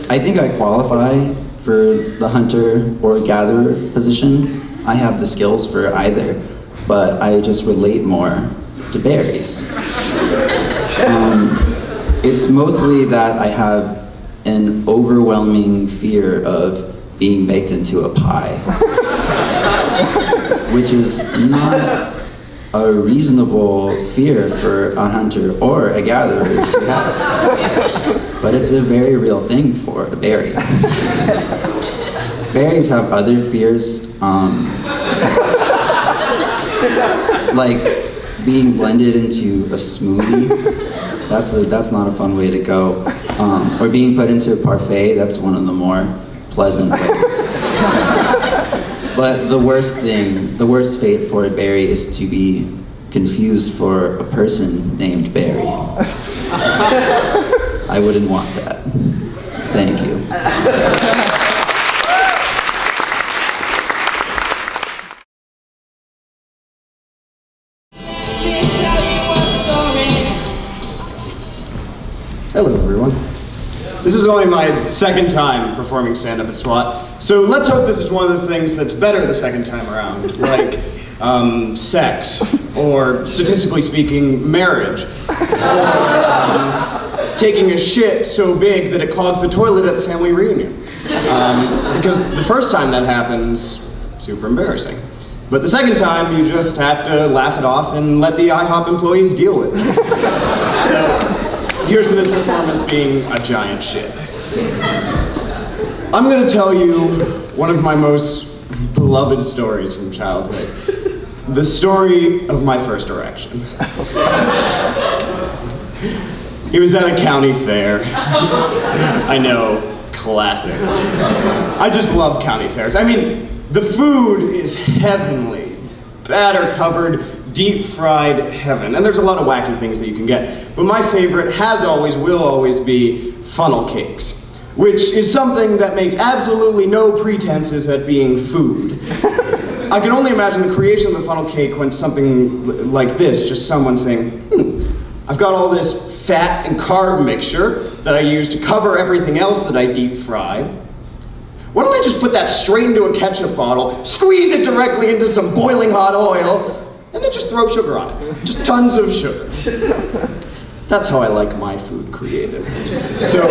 I think I qualify for the hunter or gatherer position. I have the skills for either, but I just relate more to berries. It's mostly that I have an overwhelming fear of being baked into a pie, which is not a reasonable fear for a hunter or a gatherer to have. But it's a very real thing for a berry. Berries have other fears, like being blended into a smoothie. That's not a fun way to go. Or being put into a parfait, that's one of the more pleasant ways. But the worst fate for a berry is to be confused for a person named Barry. I wouldn't want that. Thank you. Hello, everyone. This is only my second time performing stand-up at SWAT, so let's hope this is one of those things that's better the second time around, like sex, or statistically speaking, marriage, or taking a shit so big that it clogs the toilet at the family reunion. Because the first time that happens, super embarrassing. But the second time, you just have to laugh it off and let the IHOP employees deal with it. So, here's to this performance being a giant shit. I'm gonna tell you one of my most beloved stories from childhood. The story of my first erection. It was at a county fair. I know, classic. I just love county fairs. I mean, the food is heavenly. Batter covered, deep fried heaven. And there's a lot of wacky things that you can get. But my favorite has always, will always be funnel cakes, which is something that makes absolutely no pretenses at being food. I can only imagine the creation of the funnel cake when something like this, just someone saying, I've got all this fat and carb mixture that I use to cover everything else that I deep fry. Why don't I just put that straight into a ketchup bottle, squeeze it directly into some boiling hot oil, and then just throw sugar on it. Just tons of sugar. That's how I like my food created. So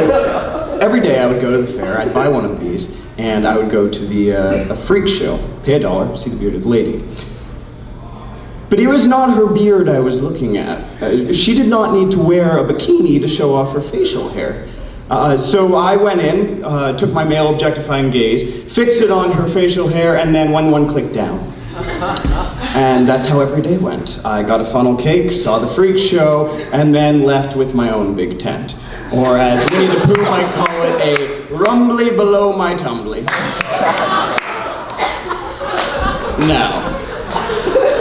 every day I would go to the fair, I'd buy one of these, and I would go to a freak show, pay $1, see the bearded lady. But it was not her beard I was looking at. She did not need to wear a bikini to show off her facial hair. So I went in, took my male objectifying gaze, fixed it on her facial hair, and then one click down. And that's how every day went. I got a funnel cake, saw the freak show, and then left with my own big tent. Or as Winnie the Pooh might call it, a rumbly below my tumbly. Now,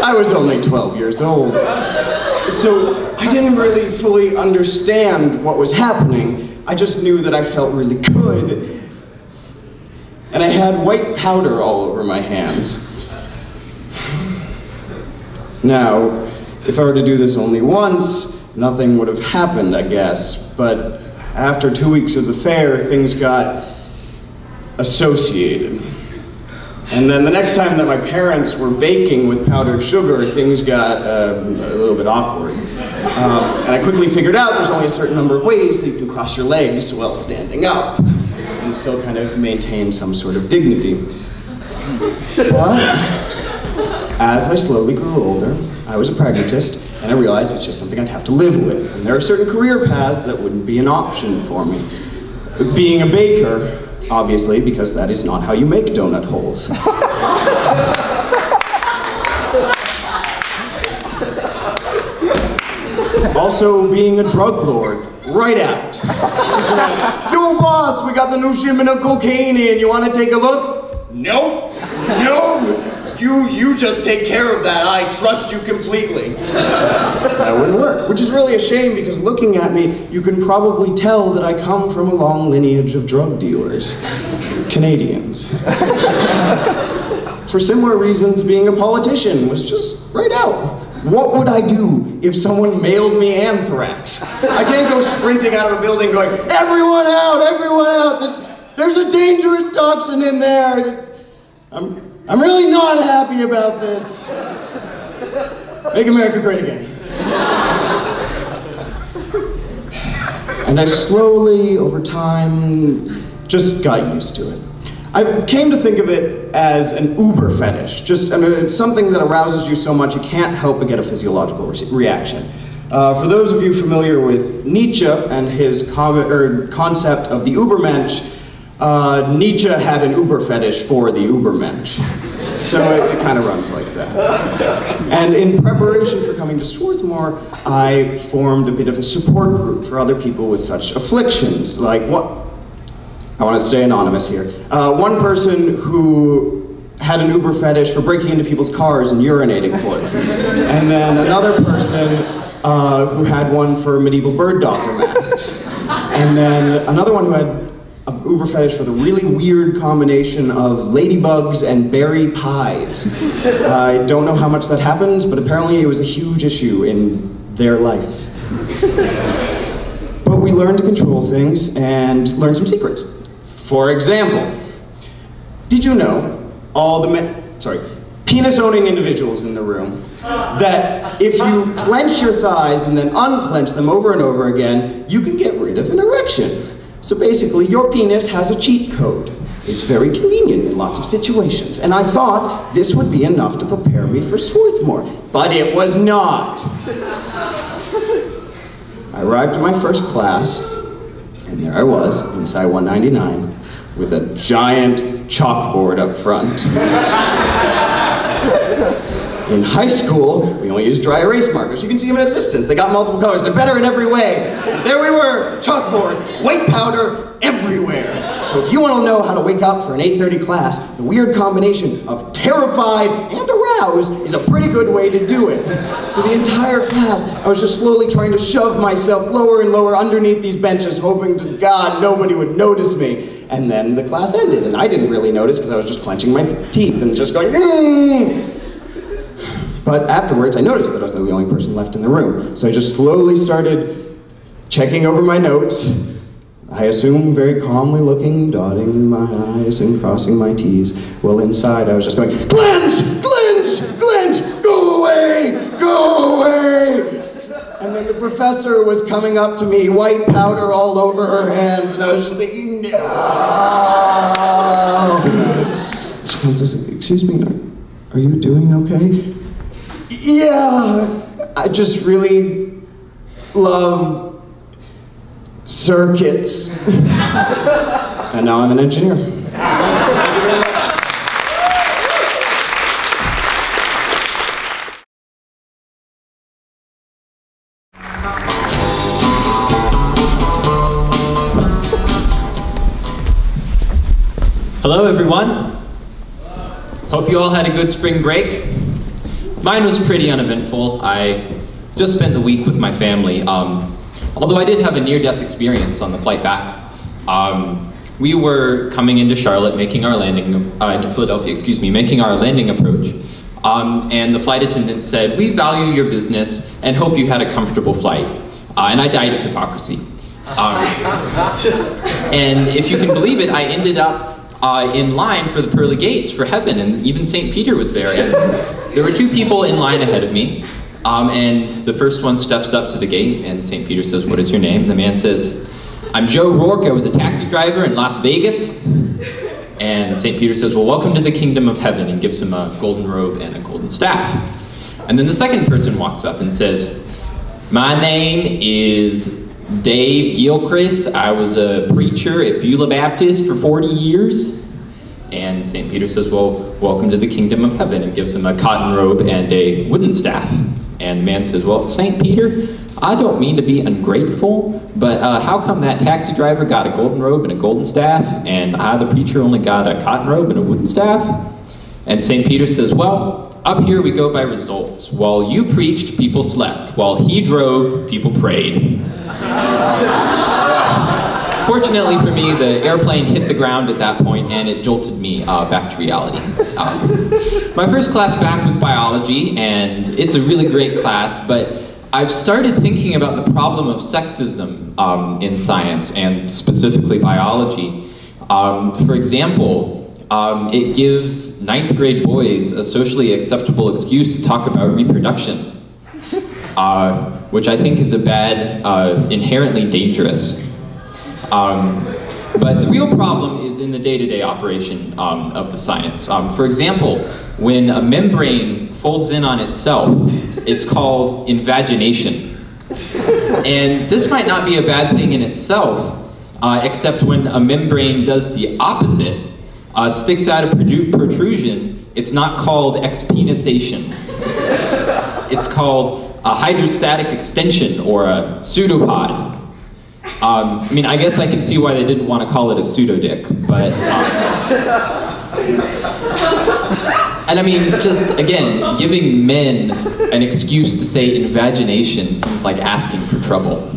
I was only 12 years old, so I didn't really fully understand what was happening. I just knew that I felt really good. And I had white powder all over my hands. Now, if I were to do this only once, nothing would have happened, I guess. But after 2 weeks of the fair, things got associated. And then the next time that my parents were baking with powdered sugar, things got a little bit awkward. And I quickly figured out there's only a certain number of ways that you can cross your legs while standing up and still kind of maintain some sort of dignity. But as I slowly grew older, I was a pragmatist, and I realized it's just something I'd have to live with. And there are certain career paths that wouldn't be an option for me. Being a baker, obviously, because that is not how you make donut holes. Also, being a drug lord, right out. Just like, yo boss, we got the new shipment of cocaine in, you wanna take a look? Nope, no, you just take care of that, I trust you completely. That wouldn't work, which is really a shame because looking at me, you can probably tell that I come from a long lineage of drug dealers. Canadians. For similar reasons, being a politician was just right out. What would I do if someone mailed me anthrax? I can't go sprinting out of a building going, everyone out, there's a dangerous toxin in there. I'm really not happy about this. Make America great again. And I slowly, over time, just got used to it. I came to think of it as an uber fetish. Just it's something that arouses you so much you can't help but get a physiological reaction. For those of you familiar with Nietzsche and his concept of the Übermensch, Nietzsche had an uber fetish for the Übermensch. So it kind of runs like that. And in preparation for coming to Swarthmore, I formed a bit of a support group for other people with such afflictions. Like what? I want to stay anonymous here. One person who had an uber fetish for breaking into people's cars and urinating for them. And then another person who had one for medieval bird doctor masks. And then another one who had an uber fetish for the really weird combination of ladybugs and berry pies. I don't know how much that happens, but apparently it was a huge issue in their life. But we learned to control things and learn some secrets. For example, did you know all the penis-owning individuals in the room, that if you clench your thighs and then unclench them over and over again, you can get rid of an erection. So basically, your penis has a cheat code. It's very convenient in lots of situations. And I thought this would be enough to prepare me for Swarthmore, but it was not. I arrived at my first class, and there I was, inside 199, with a giant chalkboard up front. In high school, we only used dry erase markers. You can see them at a distance. They got multiple colors. They're better in every way. There we were, chalkboard, white powder everywhere. So if you want to know how to wake up for an 8:30 class, the weird combination of terrified and aroused is a pretty good way to do it. So the entire class, I was just slowly trying to shove myself lower and lower underneath these benches, hoping to God nobody would notice me. And then the class ended, and I didn't really notice because I was just clenching my teeth and just going, But afterwards, I noticed that I was the only person left in the room. So I just slowly started checking over my notes. I assume very calmly looking, dotting my I's and crossing my T's. Well, inside I was just going, clench, clench, clench, go away, go away. And then the professor was coming up to me, white powder all over her hands, and I was just thinking, no. She comes and says, excuse me, are you doing okay? Yeah, I just really love circuits. And now I'm an engineer. Hello, everyone. Hope you all had a good spring break. Mine was pretty uneventful. I just spent the week with my family. Although I did have a near-death experience on the flight back. We were coming into Charlotte, making our landing, into Philadelphia, excuse me, making our landing approach. And the flight attendant said, "We value your business and hope you had a comfortable flight." And I died of hypocrisy. And if you can believe it, I ended up in line for the pearly gates for heaven, and even St. Peter was there. And there were two people in line ahead of me. And the first one steps up to the gate, and St. Peter says, "What is your name?" And the man says, "I'm Joe Rourke. I was a taxi driver in Las Vegas." And St. Peter says, "Well, welcome to the kingdom of heaven," and gives him a golden robe and a golden staff. And then the second person walks up and says, "My name is Dave Gilchrist. I was a preacher at Beulah Baptist for 40 years. And St. Peter says, "Well, welcome to the kingdom of heaven," and gives him a cotton robe and a wooden staff. And the man says, "Well, St. Peter, I don't mean to be ungrateful, but how come that taxi driver got a golden robe and a golden staff, and I, the preacher, only got a cotton robe and a wooden staff?" And St. Peter says, "Well, up here we go by results. While you preached, people slept. While he drove, people prayed." Fortunately for me, the airplane hit the ground at that point, and it jolted me back to reality. My first class back was biology, and it's a really great class, but I've started thinking about the problem of sexism in science, and specifically biology. For example, it gives 9th grade boys a socially acceptable excuse to talk about reproduction, which I think is a bad, inherently dangerous. But the real problem is in the day-to-day operation of the science. For example, when a membrane folds in on itself, it's called invagination. And this might not be a bad thing in itself, except when a membrane does the opposite, sticks out a protrusion, it's not called expenisation. It's called a hydrostatic extension or a pseudopod. I mean, I guess I can see why they didn't want to call it a pseudo-dick, but... and I mean, just, again, giving men an excuse to say invagination seems like asking for trouble.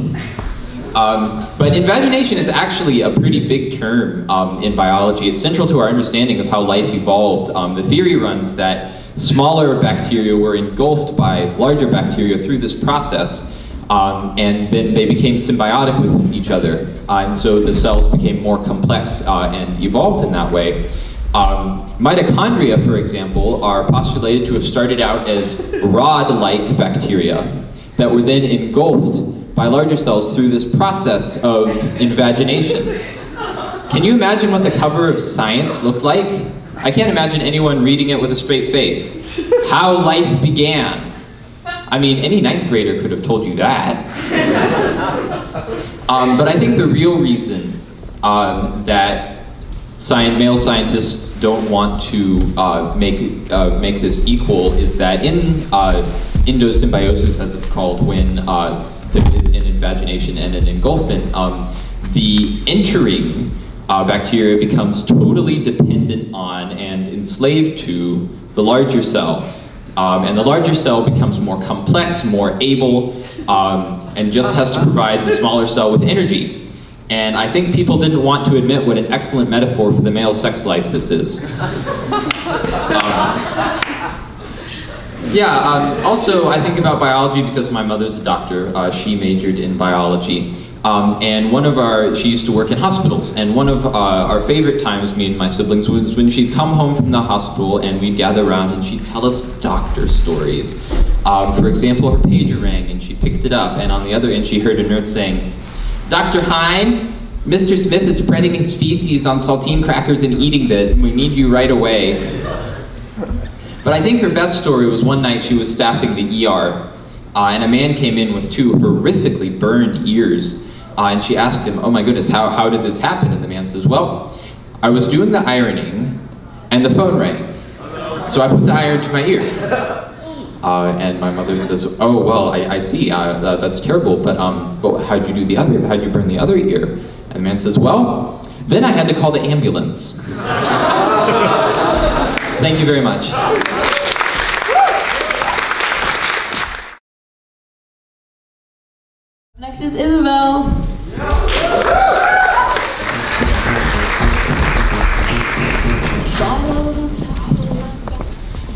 But invagination is actually a pretty big term in biology. It's central to our understanding of how life evolved. The theory runs that smaller bacteria were engulfed by larger bacteria through this process, and then they became symbiotic with each other. And so the cells became more complex and evolved in that way. Mitochondria, for example, are postulated to have started out as rod-like bacteria that were then engulfed by larger cells through this process of invagination. Can you imagine what the cover of Science looked like? I can't imagine anyone reading it with a straight face. How life began. I mean, any 9th grader could have told you that. But I think the real reason that male scientists don't want to make this equal is that in endosymbiosis, as it's called, when there is an invagination and an engulfment, the entering bacteria becomes totally dependent on and enslaved to the larger cell. And the larger cell becomes more complex, more able, and just has to provide the smaller cell with energy. And I think people didn't want to admit what an excellent metaphor for the male sex life this is. Also, I think about biology because my mother's a doctor. She majored in biology. And she used to work in hospitals, and one of our favorite times, me and my siblings, was when she'd come home from the hospital and we'd gather around and she'd tell us doctor stories. For example, her pager rang and she picked it up, and on the other end she heard a nurse saying, "Dr. Hine, Mr. Smith is spreading his feces on saltine crackers and eating them. We need you right away." But I think her best story was one night she was staffing the ER, and a man came in with 2 horrifically burned ears. And she asked him, "Oh my goodness, how did this happen?" And the man says, "Well, I was doing the ironing and the phone rang. So I put the iron to my ear." And my mother says, "Oh, well, I see, that's terrible, but how'd you burn the other ear?" And the man says, "Well, then I had to call the ambulance." Thank you very much. Next is Isabel.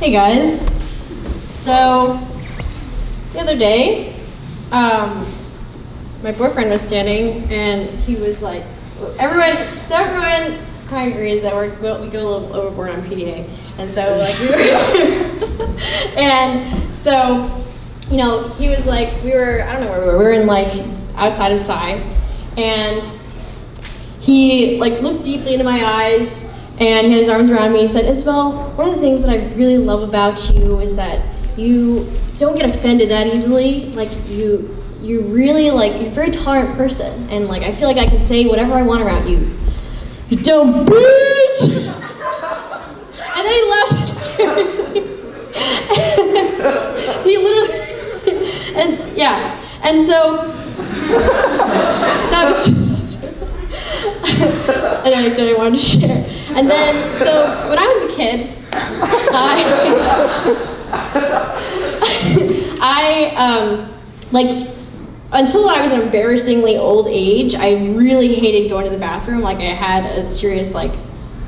Hey guys. So, the other day, my boyfriend was standing and he was like, everyone kind of agrees that we go a little overboard on PDA. And so like we were, and so, you know, he was like, I don't know where we were in like outside of Psy, and he like looked deeply into my eyes and he had his arms around me and he said, "Isabel, one of the things that I really love about you is that you don't get offended that easily. Like you're really like, you're a very tolerant person, and like I feel like I can say whatever I want around you. You dumb bitch!" And then he laughed hysterically. He literally, and yeah, and so that was just an anecdote I wanted to share. And then, so when I was a kid, like, until I was an embarrassingly old age, I really hated going to the bathroom. Like, I had a serious, like,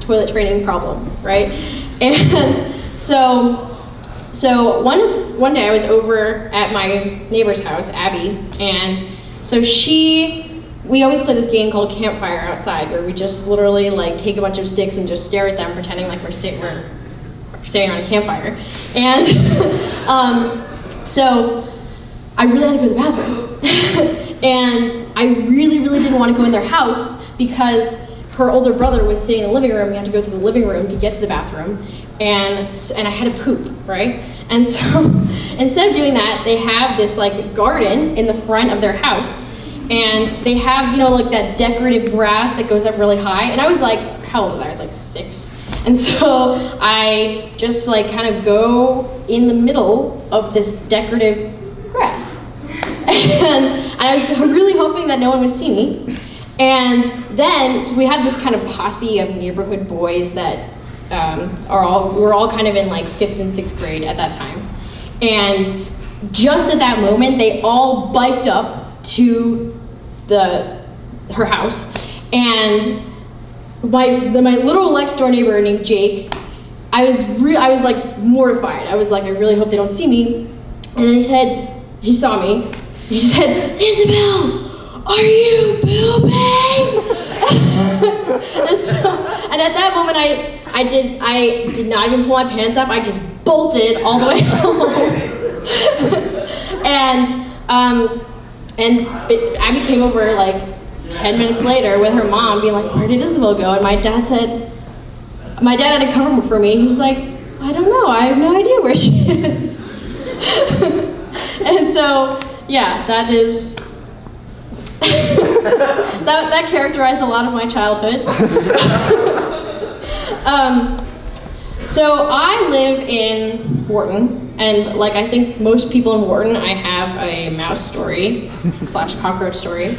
toilet training problem, right? And so one day I was over at my neighbor's house, Abby, and so we always play this game called Campfire outside, where we just literally like take a bunch of sticks and just stare at them, pretending like we're standing on a campfire. And so I really had to go to the bathroom. And I really, really didn't want to go in their house because her older brother was sitting in the living room. We had to go through the living room to get to the bathroom, and I had to poop, right? And so instead of doing that, they have this like garden in the front of their house, and they have, you know, like that decorative grass that goes up really high. And I was like, how old was I? I was like 6. And so I just like kind of go in the middle of this decorative grass. And I was really hoping that no one would see me. And then so we had this kind of posse of neighborhood boys that we're all kind of in like 5th and 6th grade at that time. And just at that moment, they all biked up to her house, and my little next door neighbor named Jake, I was like mortified. I was like, I really hope they don't see me. And then he saw me. He said, Isabel, are you pooping? and at that moment, I did not even pull my pants up. I just bolted all the way home. and Abby came over like 10 minutes later with her mom being like, where did Isabel go? And my dad had to cover for me. He was like, I don't know, I have no idea where she is. And so, yeah, that is, that characterized a lot of my childhood. So I live in Wharton, and like I think most people in Wharton, I have a mouse story / cockroach story.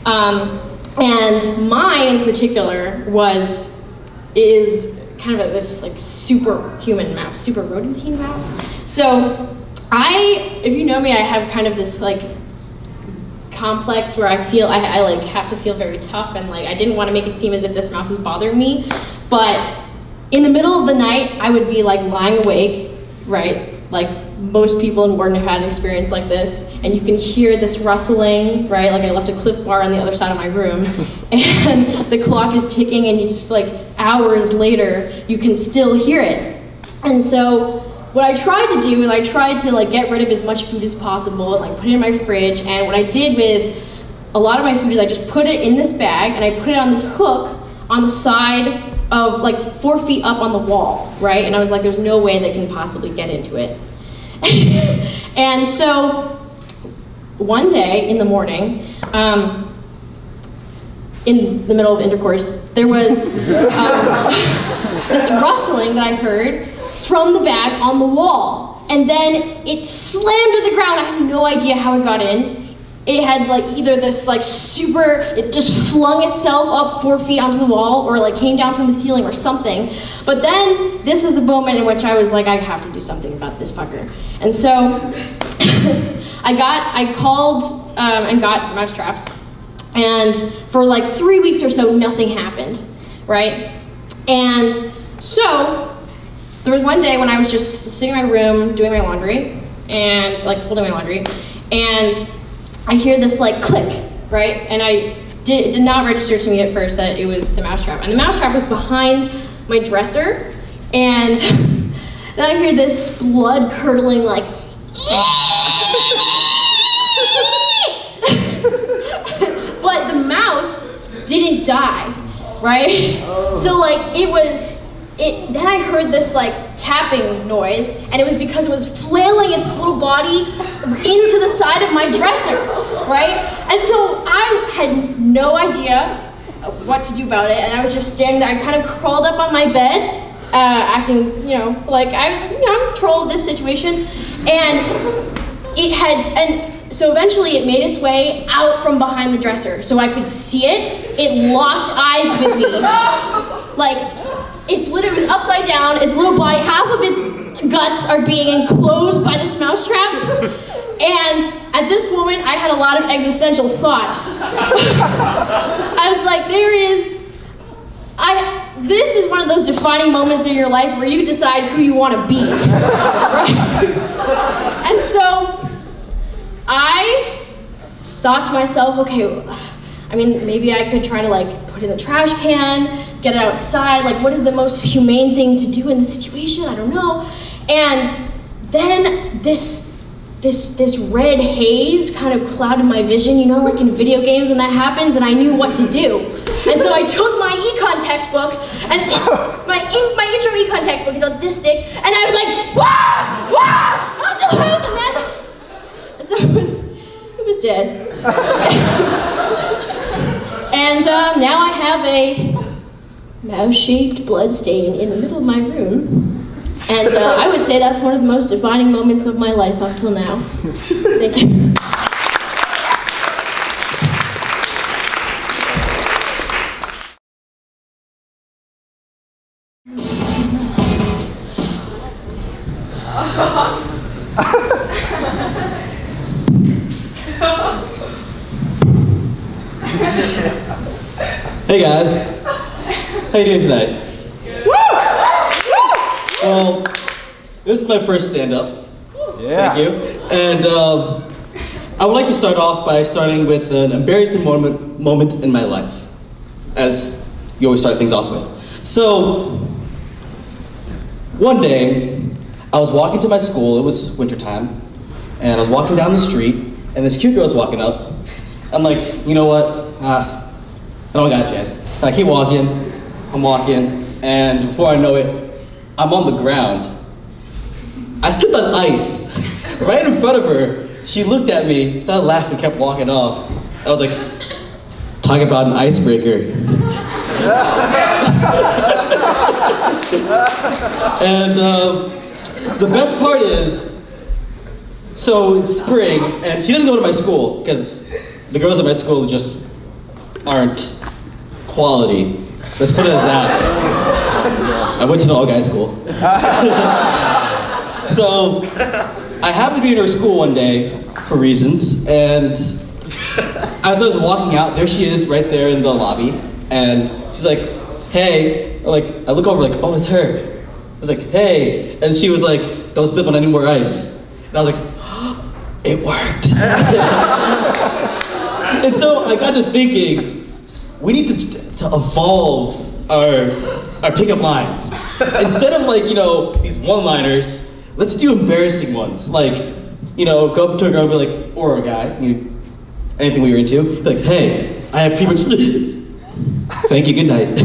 And mine in particular is kind of this like superhuman mouse, super rodentine mouse. So if you know me, I have kind of this like complex where I feel I like have to feel very tough, and like I didn't want to make it seem as if this mouse was bothering me, but in the middle of the night, I would be like lying awake, right? Like most people in Wharton have had an experience like this, and you can hear this rustling, right? Like I left a Cliff Bar on the other side of my room, and the clock is ticking, and you just like hours later, you can still hear it. And so what I tried to do is I tried to like get rid of as much food as possible and like put it in my fridge. And what I did with a lot of my food is I just put it in this bag and I put it on this hook on the side of like 4 feet up on the wall, right? And I was like, there's no way they can possibly get into it. And so one day in the morning, in the middle of intercourse, there was this rustling that I heard from the bag on the wall. And then it slammed to the ground. I have no idea how it got in. It had like either this like it just flung itself up 4 feet onto the wall, or like came down from the ceiling or something. But then this was the moment in which I was like, I have to do something about this fucker. And so I called and got mouse traps. And for like 3 weeks or so, nothing happened, right? And so there was one day when I was just sitting in my room doing my laundry and like folding my laundry, and I hear this like click, right? And I did not register to me at first that it was the mousetrap. And the mousetrap was behind my dresser, and then I hear this blood curdling like but the mouse didn't die, right? So like then I heard this like tapping noise, and it was because it was flailing its little body into the side of my dresser, right? And so I had no idea what to do about it, and I was just standing there. I kind of crawled up on my bed, acting, like I was, I'm in control of this situation, and so eventually it made its way out from behind the dresser, so I could see it. It locked eyes with me, like. It was upside down, its little body, half of its guts are being enclosed by this mousetrap. And at this moment, I had a lot of existential thoughts. I was like, this is one of those defining moments in your life where you decide who you want to be, right? And so I thought to myself, okay, I mean, maybe I could try to like put it in the trash can, get it outside, like what is the most humane thing to do in this situation? I don't know. And then this this red haze kind of clouded my vision, you know, like in video games when that happens, and I knew what to do. And so I took my econ textbook, and my intro econ textbook is about this thick, and I was like, wah, wah, onto the house, and so it was dead. And now I have a mouse-shaped blood stain in the middle of my room. And I would say that's one of the most defining moments of my life up till now. Thank you. Hey guys, how you doing tonight? Well, this is my first stand-up. Yeah. Thank you. And I would like to start off by starting with an embarrassing moment in my life, as you always start things off with. So, one day, I was walking to my school. It was wintertime, and I was walking down the street, and this cute girl was walking up. I'm like, you know what? I don't got a chance. And I keep walking, I'm walking, and before I know it, I'm on the ground. I slipped on ice right in front of her. She looked at me, started laughing, kept walking off. I was like, talk about an icebreaker. And the best part is, so it's spring, and she doesn't go to my school, because the girls at my school just aren't quality. Let's put it as that. I went to an all-guys school. So, I happened to be in her school one day, for reasons, and as I was walking out, there she is right there in the lobby, and she's like, hey, I look over like, oh, it's her. I was like, hey, and she was like, don't slip on any more ice. And I was like, oh, it worked. And so I got to thinking, we need to evolve our pickup lines. Instead of like, you know, these one-liners, let's do embarrassing ones. Like, you know, go up to a girl and be like, or a guy, anything we were into, be like, hey, I have premature, thank you, good night.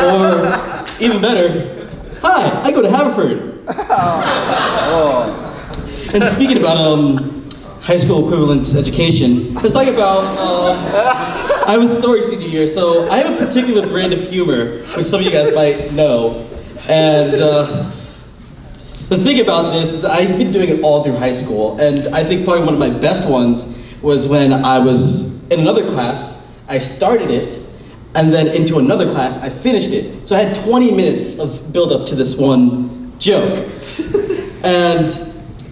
Or, even better, hi, I go to Haverford. And speaking about high school equivalence education, let's talk about, I was story senior year, so I have a particular brand of humor, which some of you guys might know. And the thing about this is I've been doing it all through high school, and I think probably one of my best ones was when I was in another class, I started it, and then into another class, I finished it. So I had 20 minutes of build up to this one joke. And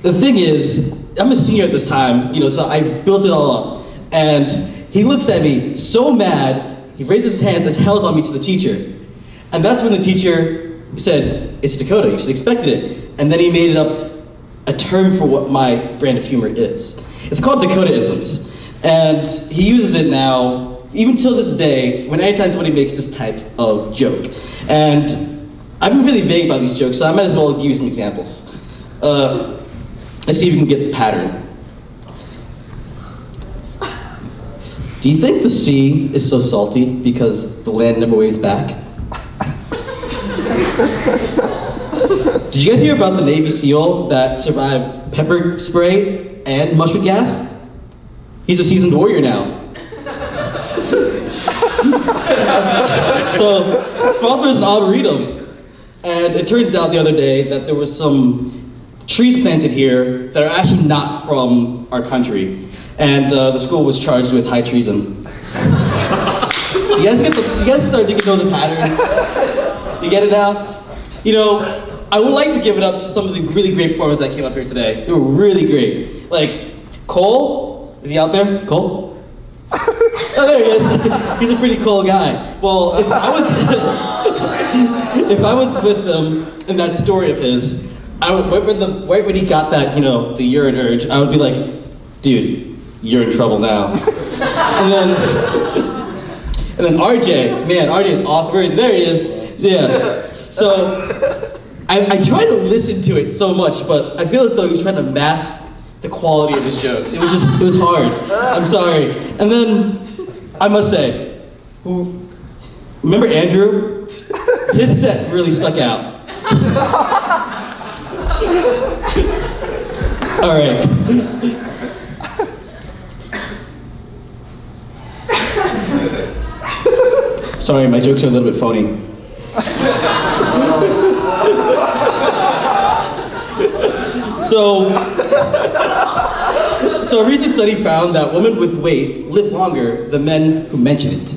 the thing is, I'm a senior at this time, you know, so I built it all up. And he looks at me so mad, he raises his hands and tells on me to the teacher. And that's when the teacher said, it's Dakota, you should have expected it. And then he made it up a term for what my brand of humor is. It's called Dakota-isms. And he uses it now, even till this day, when anytime somebody makes this type of joke. And I've been really vague about these jokes, so I might as well give you some examples. Let's see if you can get the pattern. Do you think the sea is so salty because the land never waves back? Did you guys hear about the Navy SEAL that survived pepper spray and mustard gas? He's a seasoned warrior now. So, Swarthmore is an arboretum, and it turns out the other day that there was some trees planted here that are actually not from our country, and the school was charged with high treason. You guys start to know the pattern? You get it now? You know, I would like to give it up to some of the really great performers that came up here today. They were really great. Like, Cole, is he out there? Cole? Oh, there he is. He's a pretty cool guy. Well, if I was with him in that story of his, I would, right when he got that, you know, the urine urge, I would be like, dude, you're in trouble now. And then RJ, man, RJ is awesome. Where is he? There he is. Yeah. So I try to listen to it so much, but I feel as though he's trying to mask the quality of his jokes. It was hard. I'm sorry. And then, I must say, remember Andrew? His set really stuck out. All right. Sorry, my jokes are a little bit phony. So a recent study found that women with weight live longer than men who mention it.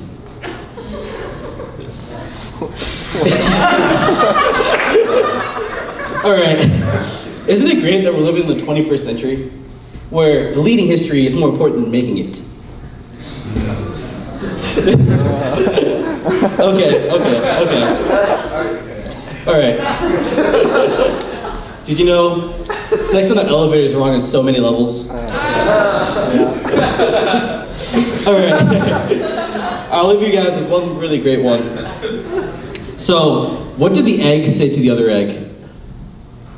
All right. Isn't it great that we're living in the 21st century, where deleting history is more important than making it? Okay. All right. Did you know sex in an elevator is wrong on so many levels? All right. I'll leave you guys with one really great one. So, what did the egg say to the other egg?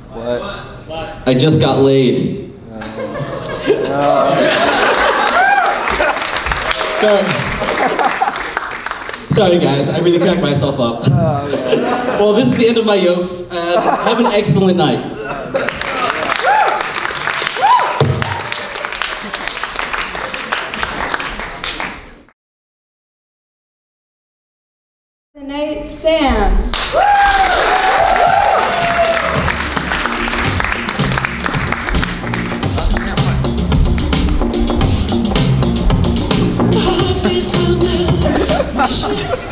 What? I just got laid. Sorry guys, I really cracked myself up. Well, this is the end of my jokes. Have an excellent night. The night, Sam.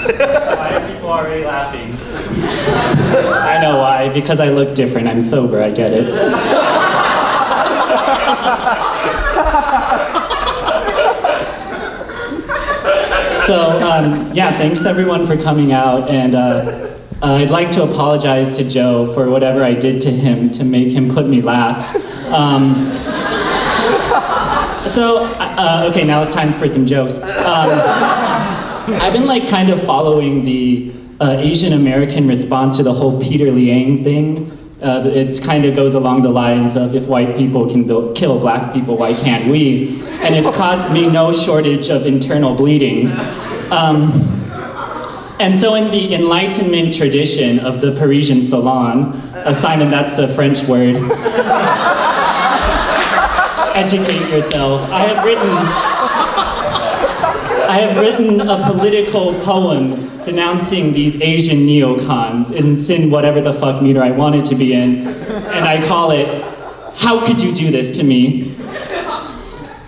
Why are people already laughing? I know why, because I look different. I'm sober, I get it. So, yeah, thanks everyone for coming out, and I'd like to apologize to Joe for whatever I did to him to make him put me last. Okay, now it's time for some jokes. I've been like kind of following the Asian American response to the whole Peter Liang thing. It kind of goes along the lines of, if white people can kill black people, why can't we? And it's caused me no shortage of internal bleeding. And so in the Enlightenment tradition of the Parisian salon, Simon, that's a French word, educate yourself. I have written a political poem denouncing these Asian neocons. It's in whatever the fuck meter I want it to be in. And I call it, How Could You Do This to Me?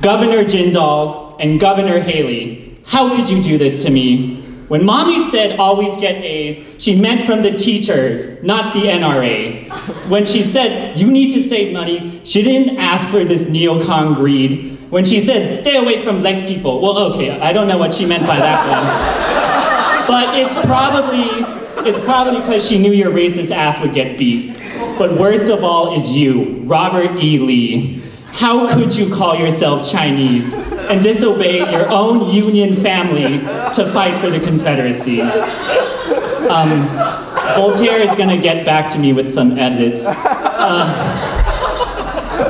Governor Jindal and Governor Haley, how could you do this to me? When mommy said always get A's, she meant from the teachers, not the NRA. When she said you need to save money, she didn't ask for this neocon greed. When she said stay away from black people, well, okay, I don't know what she meant by that one. But it's probably because she knew your racist ass would get beat. But worst of all is you, Robert E. Lee. How could you call yourself Chinese and disobey your own Union family to fight for the Confederacy? Voltaire is gonna get back to me with some edits.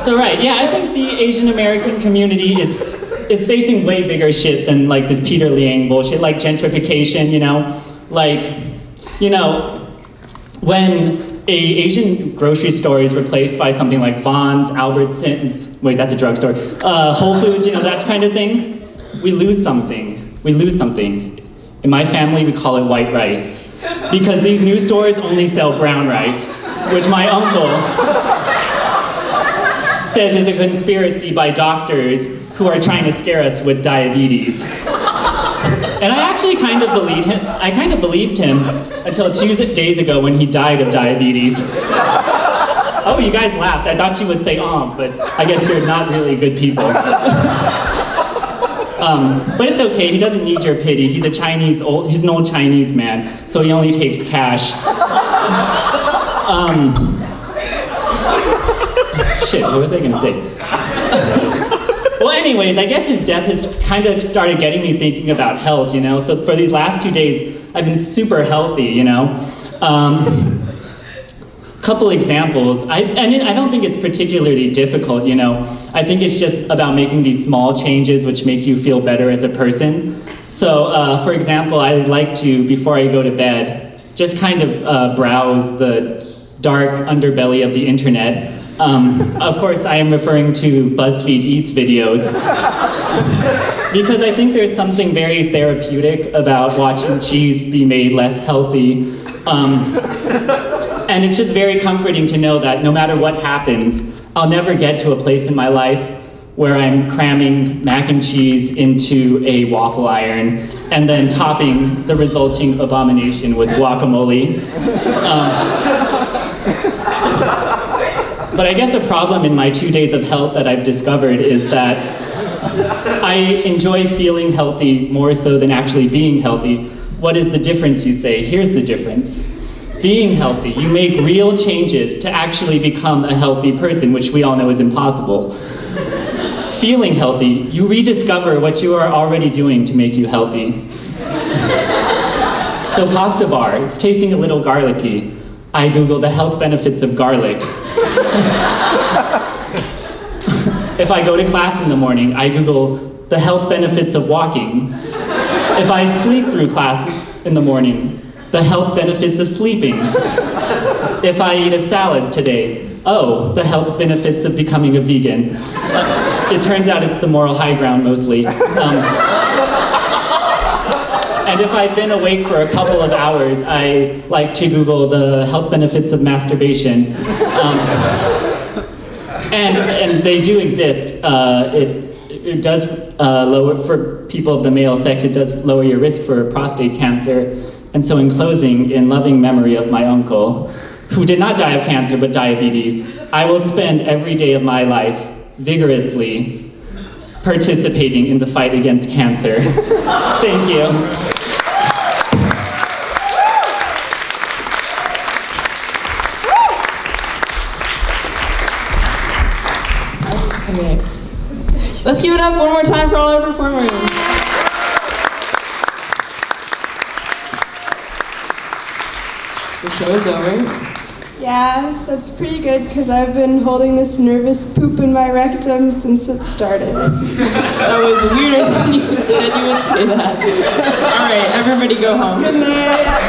So right, yeah, I think the Asian American community is facing way bigger shit than like this Peter Liang bullshit, like gentrification, you know? Like, you know, when a Asian grocery store is replaced by something like Vons, Albertsons, wait, that's a drugstore, Whole Foods, you know, that kind of thing, we lose something. We lose something. In my family, we call it white rice. Because these new stores only sell brown rice, which my uncle says is a conspiracy by doctors who are trying to scare us with diabetes. And I actually kind of believed him. I kind of believed him until 2 days ago when he died of diabetes. Oh, you guys laughed. I thought you would say, but I guess you're not really good people. But it's okay. He doesn't need your pity. He's an old Chinese man, so he only takes cash. Shit, what was I gonna say? Well, anyways, I guess his death has kind of started getting me thinking about health, you know? So for these last 2 days, I've been super healthy, you know? couple examples. I don't think it's particularly difficult, you know. I think it's just about making these small changes which make you feel better as a person. So, for example, I like to, before I go to bed, just kind of browse the dark underbelly of the internet. Of course, I am referring to BuzzFeed Eats videos. Because I think there's something very therapeutic about watching cheese be made less healthy. And it's just very comforting to know that no matter what happens, I'll never get to a place in my life where I'm cramming mac and cheese into a waffle iron and then topping the resulting abomination with guacamole. But I guess a problem in my 2 days of health that I've discovered is that I enjoy feeling healthy more so than actually being healthy. What is the difference, you say? Here's the difference. Being healthy, you make real changes to actually become a healthy person, which we all know is impossible. Feeling healthy, you rediscover what you are already doing to make you healthy. So pasta bar, it's tasting a little garlicky. I Googled the health benefits of garlic. If I go to class in the morning, I Google the health benefits of walking. If I sleep through class in the morning, the health benefits of sleeping. If I eat a salad today, oh, the health benefits of becoming a vegan. It turns out it's the moral high ground mostly. And if I've been awake for a couple of hours, I like to Google the health benefits of masturbation. And they do exist. It does lower, for people of the male sex, it does lower your risk for prostate cancer. And so in closing, in loving memory of my uncle, who did not die of cancer but diabetes, I will spend every day of my life vigorously participating in the fight against cancer. Thank you. Okay. Let's give it up one more time for all our performers. The show is over. Yeah, that's pretty good because I've been holding this nervous poop in my rectum since it started. That was weirder than you said you would say that. All right, everybody go home. Good night.